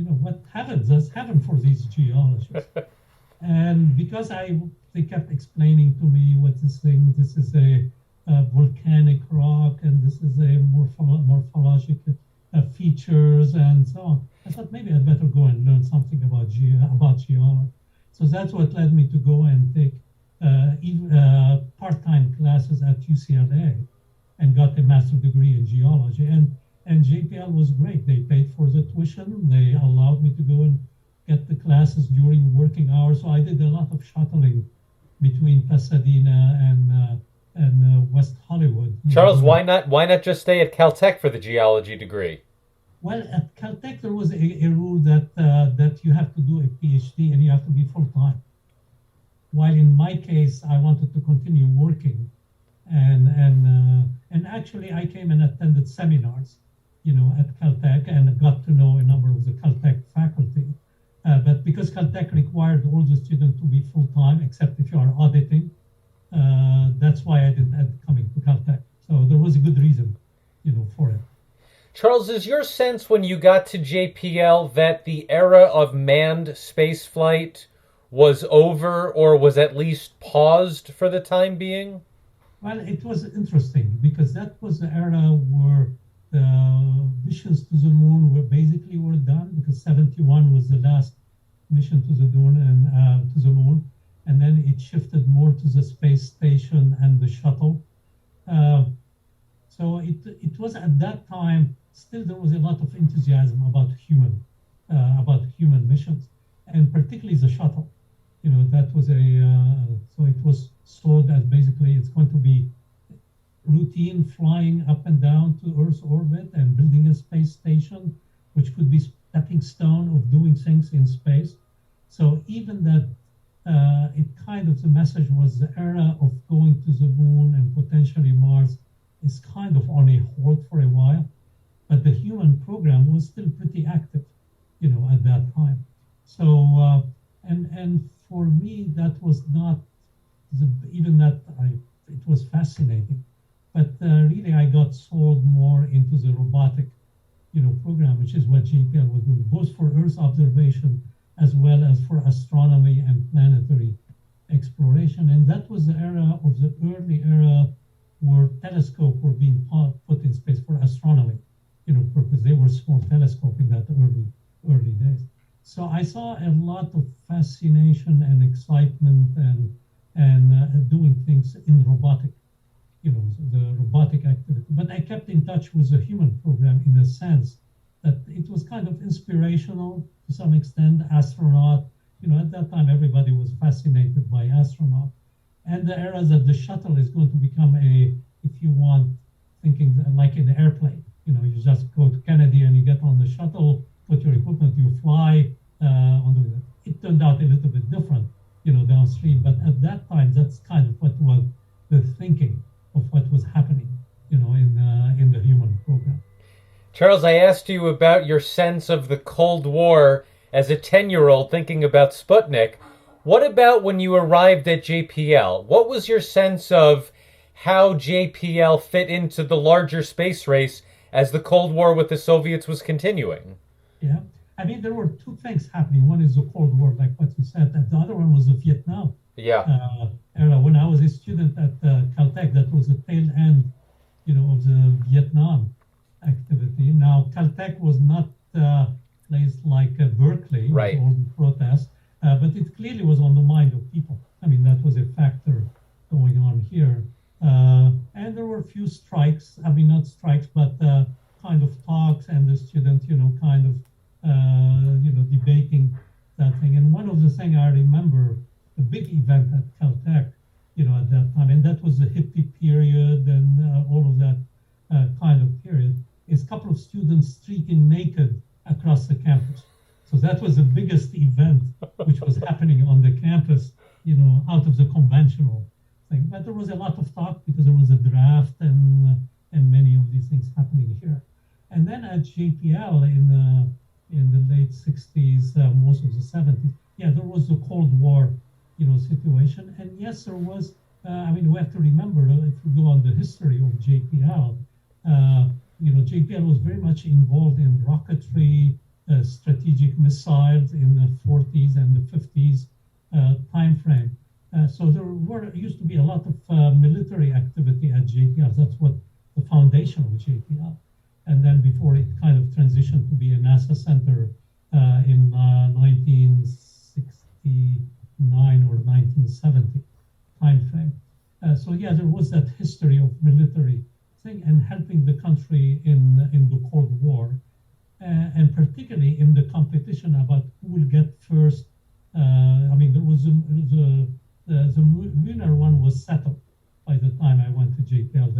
What heavens, that's heaven for these geologists. And because they kept explaining to me what this is a volcanic rock, and this is a morphologic features and so on. I thought maybe I'd better go and learn something about geology. So that's what led me to go and take part-time classes at UCLA and got a master's degree in geology. And JPL was great. They paid for the tuition. They allowed me to go and get the classes during working hours. So I did a lot of shuttling between Pasadena and West Hollywood. Charles, why not just stay at Caltech for the geology degree? Well, at Caltech there was a rule that you have to do a PhD and you have to be full time. While in my case, I wanted to continue working, and actually I came and attended seminars, at Caltech and got to know a number of the Caltech faculty. But because Caltech required all the students to be full time, except if you are auditing. That's why I didn't end up coming to Caltech. So there was a good reason, for it. Charles, is your sense when you got to JPL that the era of manned spaceflight was over or was at least paused for the time being? Well, it was interesting because that was the era where the missions to the moon were done, because 71 was the last mission to the moon and to the moon. And then it shifted more to the space station and the shuttle. So it was at that time, still there was a lot of enthusiasm about human missions, and particularly the shuttle. That was so it was sold as basically it's going to be routine flying up and down to Earth's orbit and building a space station, which could be stepping stone of doing things in space. So even that, the message was the era of going to the moon and potentially Mars is kind of on a hold for a while, but the human program was still pretty active, at that time. So, and for me, that was not it was fascinating, but really I got sold more into the robotic, program, which is what JPL was doing, both for Earth observation as well as for astronomy and planetary exploration. And that was the era of the early era where telescopes were being put in space for astronomy, purpose. They were small telescopes in that early days. So I saw a lot of fascination and excitement and doing things in robotic, the robotic activity. But I kept in touch with the human program in the sense that it was kind of inspirational to some extent. Astronaut, at that time everybody was fascinated by astronaut, and the era that the shuttle is going to become if you want, thinking like an airplane. You just go to Kennedy and you get on the shuttle, put your equipment, you fly. It turned out a little bit different, downstream. But at that time, that's kind of what was the thinking of what was happening, in the human program. Charles, I asked you about your sense of the Cold War as a 10-year-old thinking about Sputnik. What about when you arrived at JPL? What was your sense of how JPL fit into the larger space race as the Cold War with the Soviets was continuing? Yeah. I mean, there were two things happening. One is the Cold War, like what you said, and the other one was the Vietnam era. When I was a student at Caltech, that was the tail end, of the Vietnam activity. Now, Caltech was not a place like Berkeley, right, with all the protests, but it clearly was on the mind of people. I mean, that was a factor going on here. And there were a few strikes. I mean, not strikes, but kind of talks, and the student, kind of, debating that thing. And one of the things I remember, the big event at Caltech, at that time, and that was the hippie period and all of that kind of period, is a couple of students streaking naked across the campus. So that was the biggest event which was happening on the campus, out of the conventional thing. But there was a lot of talk because there was a draft and many of these things happening here. And then at JPL in the late 60s, most of the 70s, there was the Cold War, situation. And yes, there was, we have to remember, if we go on the history of JPL, JPL was very much involved in rocketry, strategic missiles in the 40s and the 50s time frame. So there used to be a lot of military activity at JPL. That's what the foundation of JPL. And then before it kind of transitioned to be a NASA center in 1969 or 1970 timeframe. So there was that history of military thing and helping the country in the Cold War, and particularly in the competition about who will get first. There was the lunar one was settled by the time I went to JPL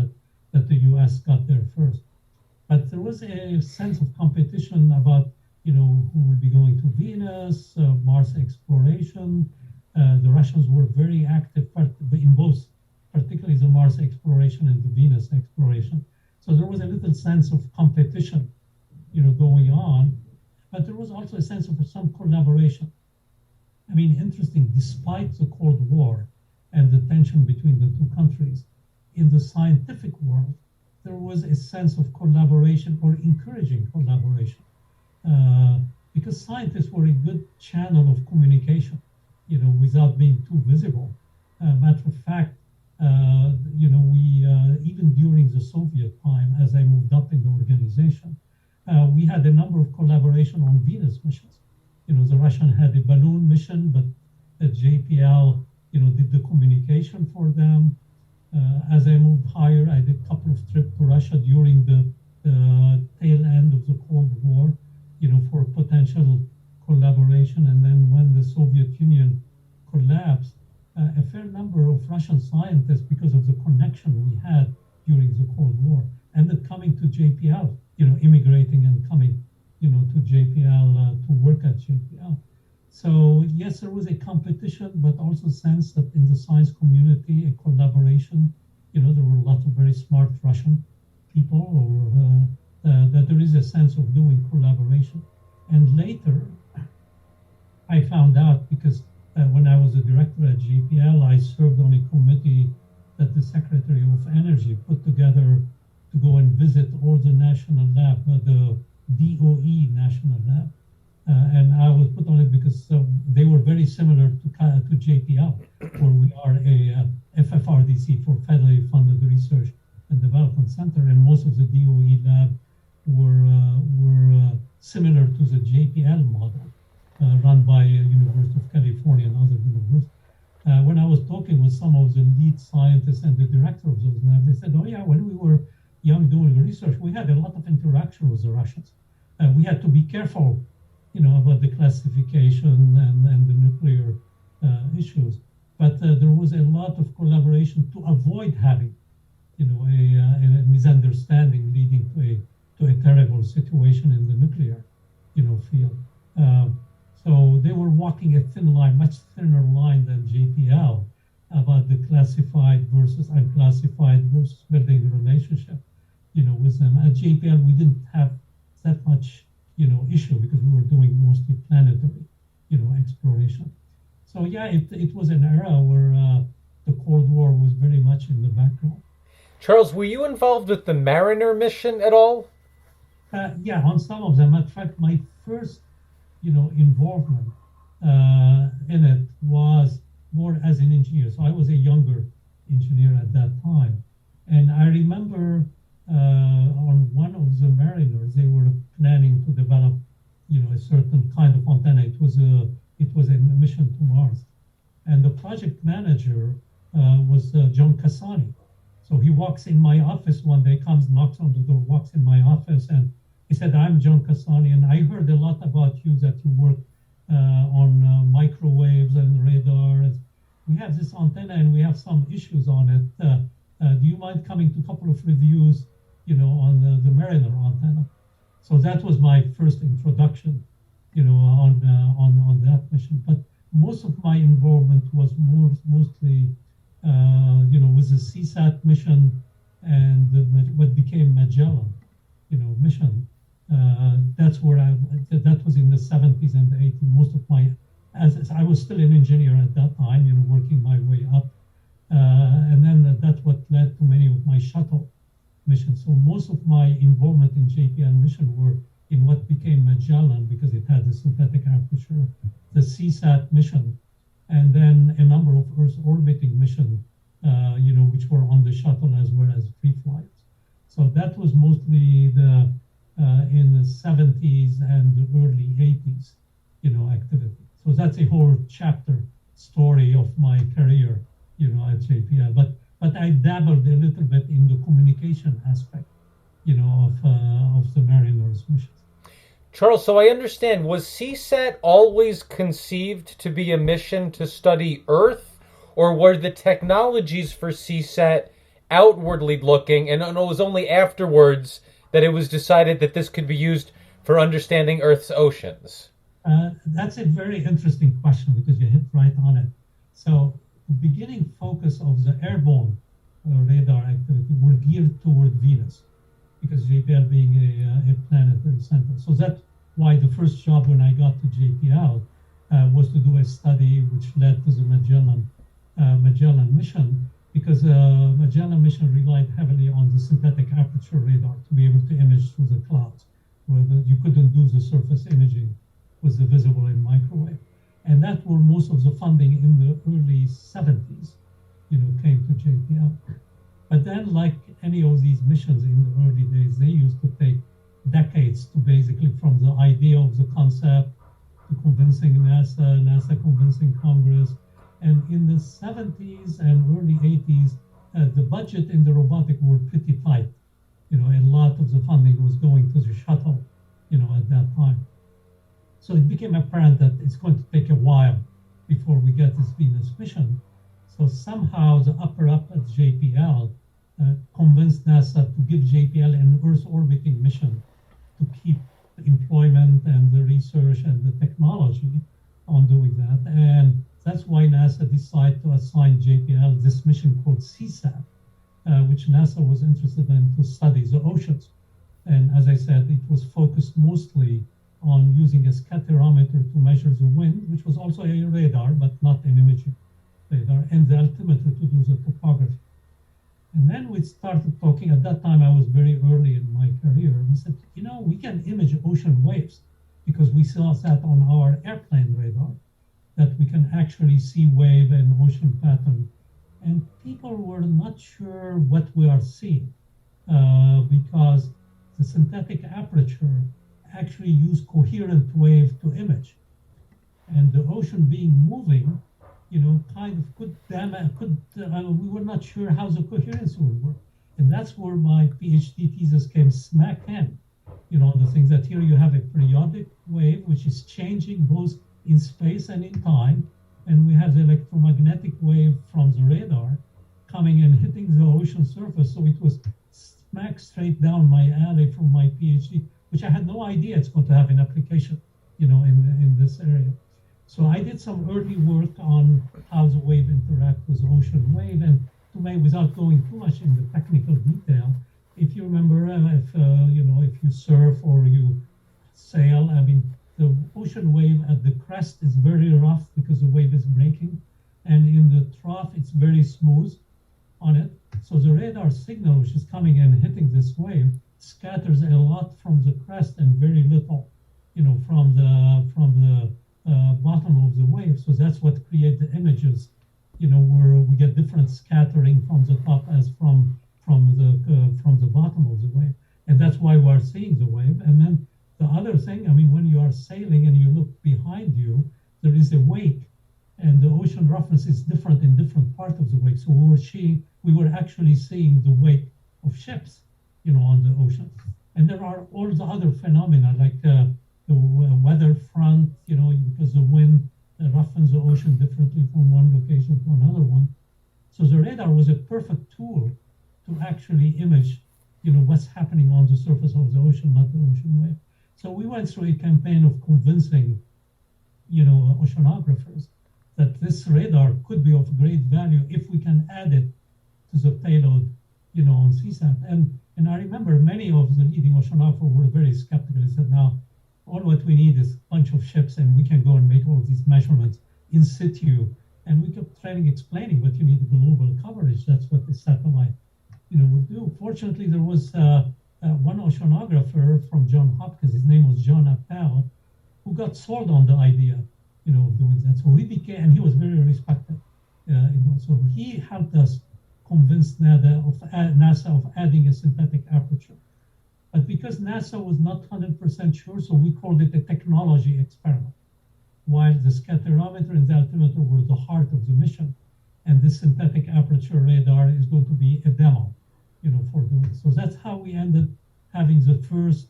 that the U.S. got there first. But there was a sense of competition about, who would be going to Venus, Mars exploration. The Russians were very active in both, particularly the Mars exploration and the Venus exploration. So there was a little sense of competition, going on. But there was also a sense of some collaboration. I mean, interesting, despite the Cold War and the tension between the two countries, in the scientific world, there was a sense of collaboration or encouraging collaboration, because scientists were a good channel of communication, without being too visible. Matter of fact, we even during the Soviet time, as I moved up in the organization, we had a number of collaboration on Venus missions. The Russian had a balloon mission, but at JPL, did the communication for them. As I moved higher, I did a couple of trips to Russia during the tail end of the Cold War, for potential collaboration. And then when the Soviet Union collapsed, a fair number of Russian scientists, because of the connection we had during the Cold War, ended coming to JPL, immigrating and coming, to JPL to work at JPL. So yes, there was a competition, but also sense that in the science community, a collaboration. There were a lot of very smart Russian people, or that there is a sense of doing collaboration. And later, I found out because when I was a director at JPL, I served on a committee that the Secretary of Energy put together to go and visit all the national lab, the DOE national lab. And I was put on it because they were very similar to JPL, where we are a FFRDC for Federally Funded Research and Development Center, and most of the DOE lab were similar to the JPL model run by University of California and other universities. When I was talking with some of the lead scientists and the director of those labs, they said, "Oh yeah, when we were young doing research, we had a lot of interaction with the Russians. We had to be careful, about the classification and the nuclear issues. But there was a lot of collaboration to avoid having, a misunderstanding leading to a terrible situation in the nuclear, field. So they were walking a thin line, much thinner line than JPL, about the classified versus unclassified versus building a relationship, with them. At JPL, we didn't have that much, issue because we were doing mostly planetary, exploration. So yeah, it was an era where the Cold War was very much in the background. Charles, were you involved with the Mariner mission at all? Yeah, on some of them. In fact, my first, involvement in it was more as an engineer. So I was a younger engineer at that time, and I remember on one of the Mariners, they were planning to develop, a certain kind of antenna. It was a mission to Mars, and the project manager was John Cassani. So he walks in my office one day, knocks on the door, walks in my office, and he said, "I'm John Cassani, and I heard a lot about you, that you work on microwaves and radar. We have this antenna and we have some issues on it. Do you mind coming to a couple of reviews, on the Mariner antenna?" So that was my first introduction, on that mission. But most of my involvement was mostly, with the CSAT mission and what became Magellan, mission. That's where that was in the 70s and the 80s. Most of as I was still an engineer at that time, working my way up. And then that's what led to many of my shuttle missions. So most of my involvement in JPL mission were in what became Magellan, because it had the synthetic aperture, the CSAT mission, and then a number of Earth orbiting missions, which were on the shuttle as well as free flyers. So that was mostly in the 70s and the early 80s, activity. So that's a whole chapter story of my career, at JPL. But I dabbled a little bit in the communication aspect, of the Mariners missions. Charles, so I understand, was CSAT always conceived to be a mission to study Earth, or were the technologies for CSAT outwardly looking, and it was only afterwards that it was decided that this could be used for understanding Earth's oceans? That's a very interesting question, because you hit right on it. So the beginning focus of the airborne radar activity were geared toward Venus, because JPL being a planetary center. So that's why the first job when I got to JPL was to do a study which led to the Magellan mission, because Magellan mission relied heavily on the synthetic aperture radar to be able to image through the clouds, where you couldn't do the surface imaging with the visible and microwave. And that were most of the funding in the early 70s, came to JPL. But then, like any of these missions in the early days, they used to take decades to basically, from the idea of the concept to convincing NASA convincing Congress. And in the 70s and early 80s, the budget in the robotic were pretty tight. A lot of the funding was going to the shuttle, at that time. So it became apparent that it's going to take a while before we get this Venus mission. So somehow the upper up at JPL convinced NASA to give JPL an Earth orbiting mission to keep the employment and the research and the technology on doing that. And that's why NASA decided to assign JPL this mission called CSAT, which NASA was interested in to study the oceans. And as I said, it was focused mostly on using a scatterometer to measure the wind, which was also a radar, but not an imaging radar, and the altimeter to do the topography. And then we started talking. At that time, I was very early in my career. We said, we can image ocean waves. because we saw that on our airplane radar, that we can actually see wave and ocean pattern. And people were not sure what we are seeing because the synthetic aperture actually used coherent wave to image. And the ocean being moving, kind of we were not sure how the coherence would work. And that's where my PhD thesis came smack in. The things that here you have a periodic wave, which is changing both in space and in time. And we have the electromagnetic wave from the radar coming and hitting the ocean surface. So it was smack straight down my alley from my PhD, which I had no idea it's going to have an application, in this area. So I did some early work on how the wave interacts with the ocean wave. And to me, without going too much into technical detail, if you remember, if you surf or you sail, the ocean wave at the crest is very rough because the wave is breaking. And in the trough, it's very smooth on it. So the radar signal, which is coming and hitting this wave, scatters a lot from the crest and very little, from the bottom of the wave. So that's what creates the images, where we get different scattering from the top as from the bottom of the wave. And that's why we're seeing the wave. And then the other thing, when you are sailing and you look behind you, there is a wake, and the ocean roughness is different in different parts of the wake. So we were actually seeing the wake of ships, on the ocean. And there are all the other phenomena like the weather front, because the wind roughens the ocean differently from one location to another one. So the radar was a perfect tool to actually image, what's happening on the surface of the ocean, not the ocean wave. So we went through a campaign of convincing, oceanographers that this radar could be of great value if we can add it to the payload, on CSAT. And I remember many of the leading oceanographers were very skeptical. They said, now, all what we need is a bunch of ships and we can go and make all of these measurements in situ. And we kept explaining, but you need global coverage. That's what the satellite, would do. Fortunately, there was one oceanographer from Johns Hopkins, his name was John Appel, who got sold on the idea, of doing that. So and he was very respected. So he helped us convince NASA of adding a synthetic aperture. But because NASA was not 100% sure, so we called it a technology experiment, while the scatterometer and the altimeter were the heart of the mission. And this synthetic aperture radar is going to be a demo, for doing it. So that's how we ended having the first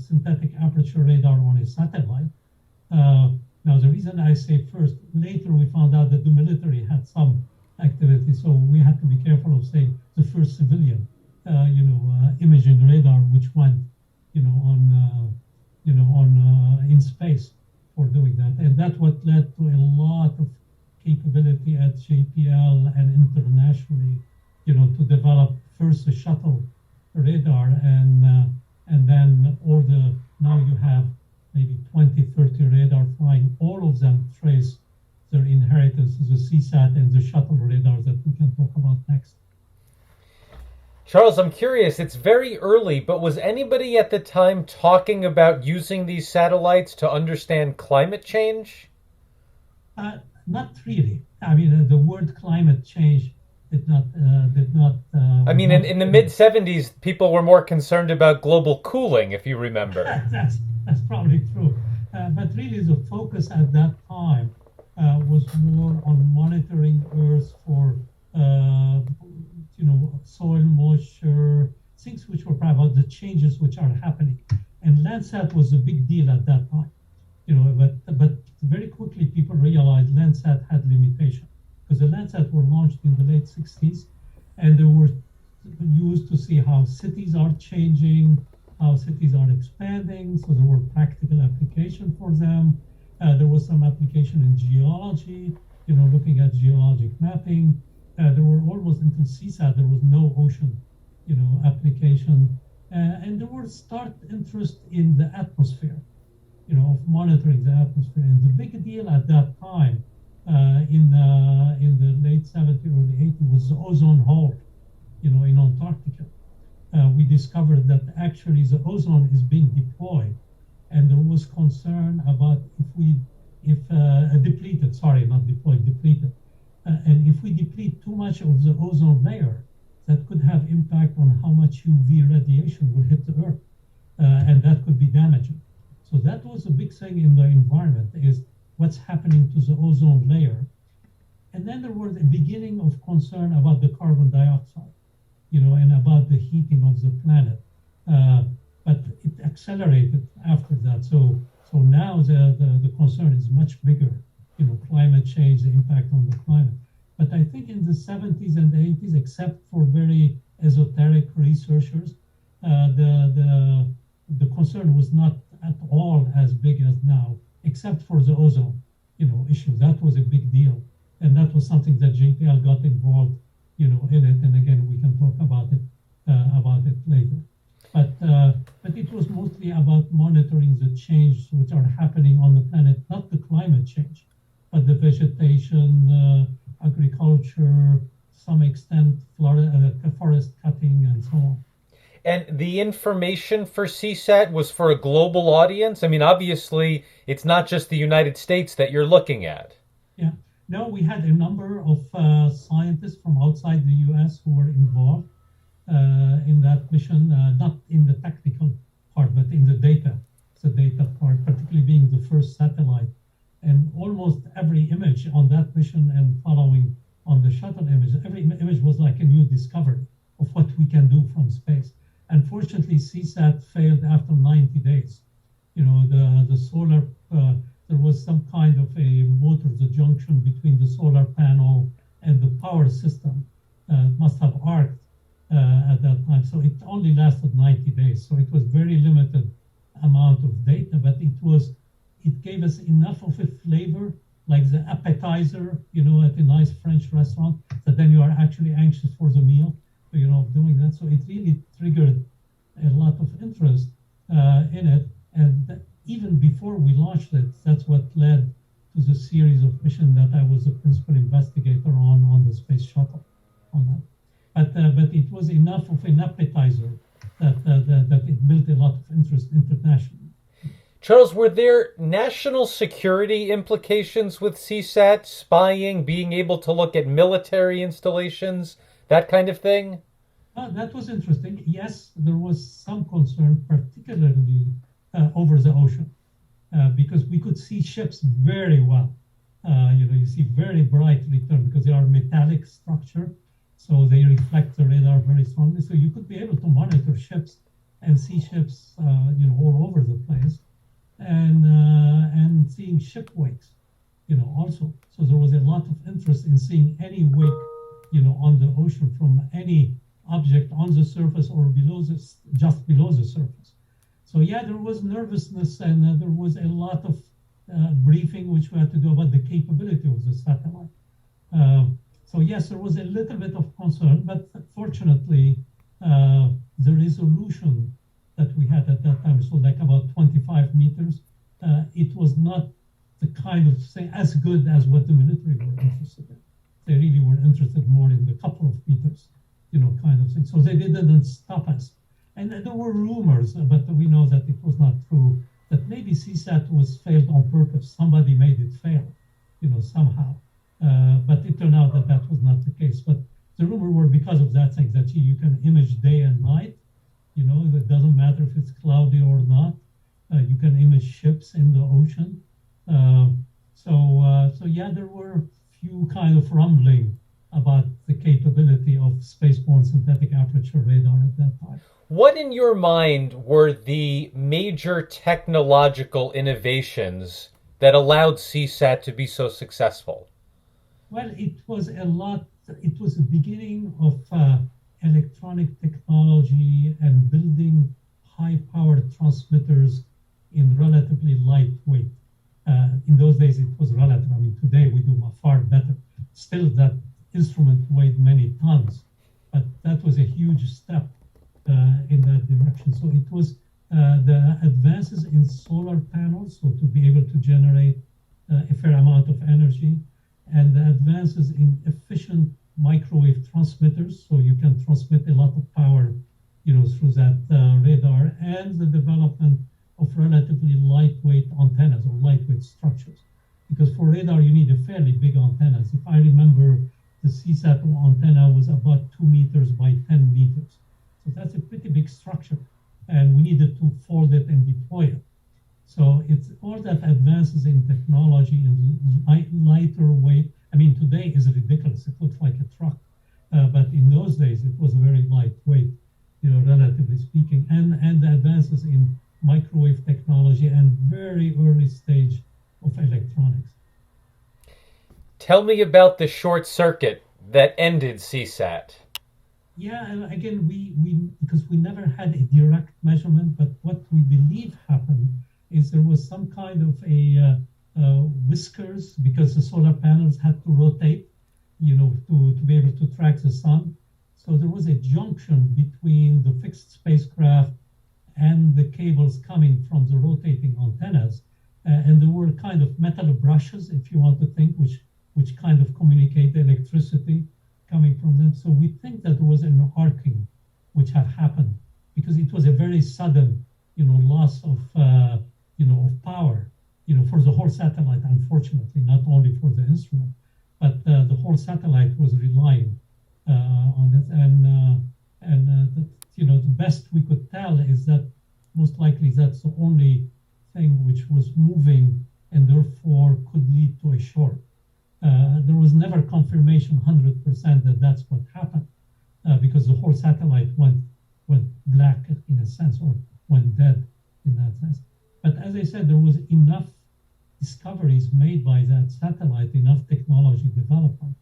synthetic aperture radar on a satellite. Now, the reason I say first, later we found out that the military had some activity, so we had to be careful of saying the first civilian, imaging radar, which went, in space for doing that. And that's what led to a lot of capability at JPL and internationally, to develop first a shuttle radar and then now you have maybe 20, 30 radar flying. All of them trace their inheritance to the CSAT and the shuttle radar that we can talk about next. Charles, I'm curious, it's very early, but was anybody at the time talking about using these satellites to understand climate change? Not really. The word climate change did not. In the mid-'70s, people were more concerned about global cooling, if you remember. That's probably true. But really, the focus at that time was more on monitoring Earth for soil moisture, things which were probably about the changes which are happening. And Landsat was a big deal at that time, but very quickly people realized Landsat had limitation because the Landsat were launched in the late 60s and they were used to see how cities are changing, how cities are expanding. So there were practical application for them. There was some application in geology, looking at geologic mapping. There were almost until CSAT, there was no ocean, application. And there was start interest in the atmosphere, of monitoring the atmosphere. And the big deal at that time, in the late 70s, early 80s, was the ozone hole, in Antarctica. We discovered that actually the ozone is being deployed and there was concern about if depleted, sorry, not deployed, depleted. And if we deplete too much of the ozone layer, that could have impact on how much UV radiation will hit the Earth, and that could be damaging. So that was a big thing in the environment, is what's happening to the ozone layer. And then there was a beginning of concern about the carbon dioxide, and about the heating of the planet. But it accelerated after that. So now the concern is much bigger, climate change, the impact on the climate. But I think in the 70s and 80s, except for very esoteric researchers, the concern was not at all as big as now, except for the ozone, issue. That was a big deal, and that was something that JPL got involved, in it. And again, we can talk about it later. But it was mostly about monitoring the changes which are happening on the planet, not the climate change, but the vegetation, agriculture, some extent, forest cutting, and so on. And the information for CSAT was for a global audience? I mean, obviously, it's not just the United States that you're looking at. Yeah. No, we had a number of scientists from outside the U.S. who were involved in that mission, not in the technical part, but in the data part, particularly being the first satellite. And almost every image on that mission and following on the shuttle image, every image was like a new discovery of what we can do from space. Unfortunately, CSAT failed after 90 days. The solar, there was some kind of a motor, the junction between the solar panel and the power system must have arced at that time. So it only lasted 90 days. So it was very limited amount of data, but it gave us enough of a flavor, like the appetizer, at a nice French restaurant, that then you are actually anxious for the meal, doing that. So it really triggered a lot of interest in it. And even before we launched it, that's what led to the series of missions that I was the principal investigator on the space shuttle on that. But it was enough of an appetizer that it built a lot of interest internationally. Charles, were there national security implications with CSAT, spying, being able to look at military installations, that kind of thing? That was interesting. Yes, there was some concern, particularly over the ocean, because we could see ships very well. You see very bright return because they are metallic structure, so they reflect the radar very strongly. So you could be able to monitor ships and see ships, all over the place, and seeing ship wakes, also. So there was a lot of interest in seeing any wake, on the ocean from any object on the surface or just below the surface. So yeah, there was nervousness, and there was a lot of briefing which we had to do about the capability of the satellite. So yes, there was a little bit of concern, but fortunately, the resolution that we had at that time, so like about 25 meters, it was not the kind of thing as good as what the military were interested in. They really were interested more in the couple of meters, kind of thing. So they didn't stop us. And there were rumors, but we know that it was not true, that maybe CSAT was failed on purpose. Somebody made it fail, somehow. But it turned out that that was not the case. But the rumor were because of that thing, that you can image day and night. It doesn't matter if it's cloudy or not. You can image ships in the ocean. So yeah, there were few kind of rumbling about the capability of spaceborne synthetic aperture radar at that time. What in your mind were the major technological innovations that allowed CSAT to be so successful? Well, it was the beginning of electronic technology and building high-powered transmitters in relatively lightweight. In those days, it was relative. I mean, today we do far better. Still, that instrument weighed many tons, but that was a huge step in that direction. So it was the advances in solar panels, so to be able to generate a fair amount of energy, and the advances in efficient microwave transmitters, so you can transmit a lot of power, through that radar, and the development of relatively accurate structures. Because for radar, you need a fairly big antennas. If I remember, the CSAT antenna was about 2 meters by 10 meters. So that's a pretty big structure. And we needed to fold it and deploy it. So it's all that advances in technology and lighter weight. I mean, today is ridiculous. It looks like a truck. But in those days, it was very lightweight, relatively speaking. And the advances in microwave technology and very early stage of electronics. Tell me about the short circuit that ended CSAT. Yeah, and again, we because we never had a direct measurement, but what we believe happened is there was some kind of a whiskers, because the solar panels had to rotate, to be able to track the sun. So there was a junction between the fixed spacecraft and the cables coming from the rotating antennas. And there were kind of metal brushes, if you want to think, which kind of communicate the electricity coming from them. So we think that there was an arcing which had happened because it was a very sudden, loss of, of power, for the whole satellite, unfortunately, not only for the instrument, but the whole satellite was relying on it. The best we could tell is that most likely that's the only thing which was moving and therefore could lead to a short. There was never confirmation 100% that that's what happened because the whole satellite went black in a sense, or went dead in that sense. But as I said, there was enough discoveries made by that satellite, enough technology development,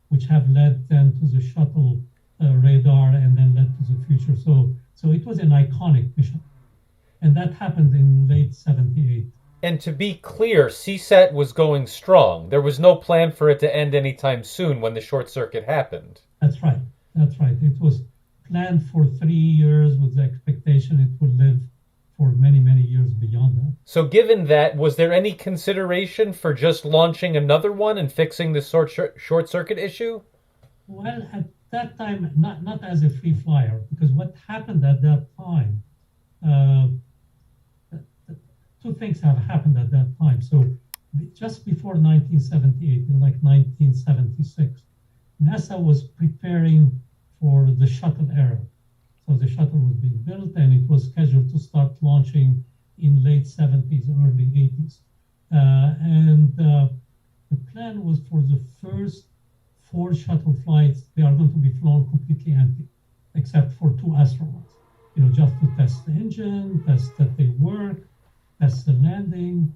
which have led then to the shuttle radar and then led to the future. So it was an iconic mission. And that happened in late 78. And to be clear, CSAT was going strong. There was no plan for it to end anytime soon when the short circuit happened. That's right. It was planned for 3 years with the expectation it would live for many, many years beyond that. So given that, was there any consideration for just launching another one and fixing the short circuit issue? Well, at that time, not as a free flyer, because what happened at that time, two things have happened at that time. So just before 1978, in like 1976, NASA was preparing for the shuttle era. So the shuttle was being built and it was scheduled to start launching in late 70s, early 80s. The plan was for the first 4 shuttle flights, they are going to be flown completely empty, except for 2 astronauts, just to test the engine, test that they work, test the landing.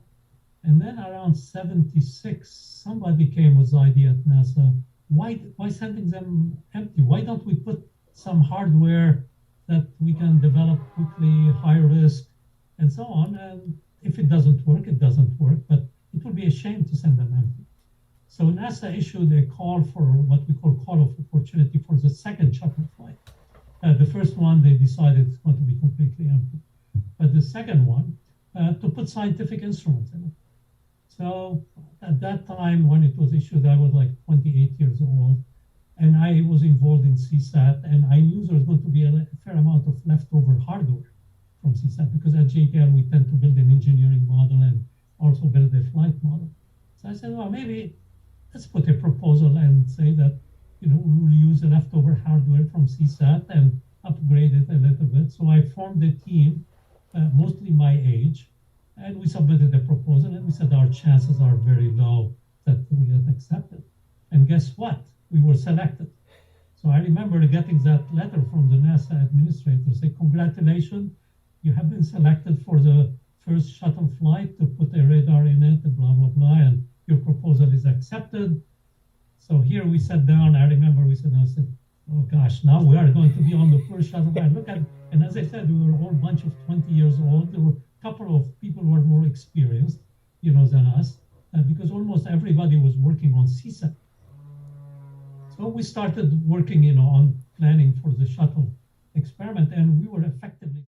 And then around 76, somebody came with the idea at NASA, why sending them empty? Why don't we put some hardware that we can develop quickly, high risk, and so on? And if it doesn't work, it doesn't work, but it would be a shame to send them empty. So NASA issued a call for what we call call of opportunity for the second shuttle flight. The first one, they decided it's going to be completely empty. But the second one, to put scientific instruments in it. So at that time, when it was issued, I was like 28 years old, and I was involved in CSAT, and I knew there was going to be a fair amount of leftover hardware from CSAT, because at JPL, we tend to build an engineering model and also build a flight model. So I said, well, maybe let's put a proposal and say that, we will use the leftover hardware from CSAT and upgrade it a little bit. So I formed a team, mostly my age, and we submitted a proposal, and we said our chances are very low that we get accepted. And guess what? We were selected. So I remember getting that letter from the NASA administrator say, congratulations, you have been selected for the first shuttle flight to put a radar in it, and blah, blah, blah, and your proposal is accepted. So here we sat down. I remember I said, oh gosh, now we are going to be on the first shuttle flight. Look at, and as I said, we were all a bunch of 20 years old. There were a couple of people who were more experienced, than us, because almost everybody was working on CSAT. So we started working, on planning for the shuttle experiment, and we were effectively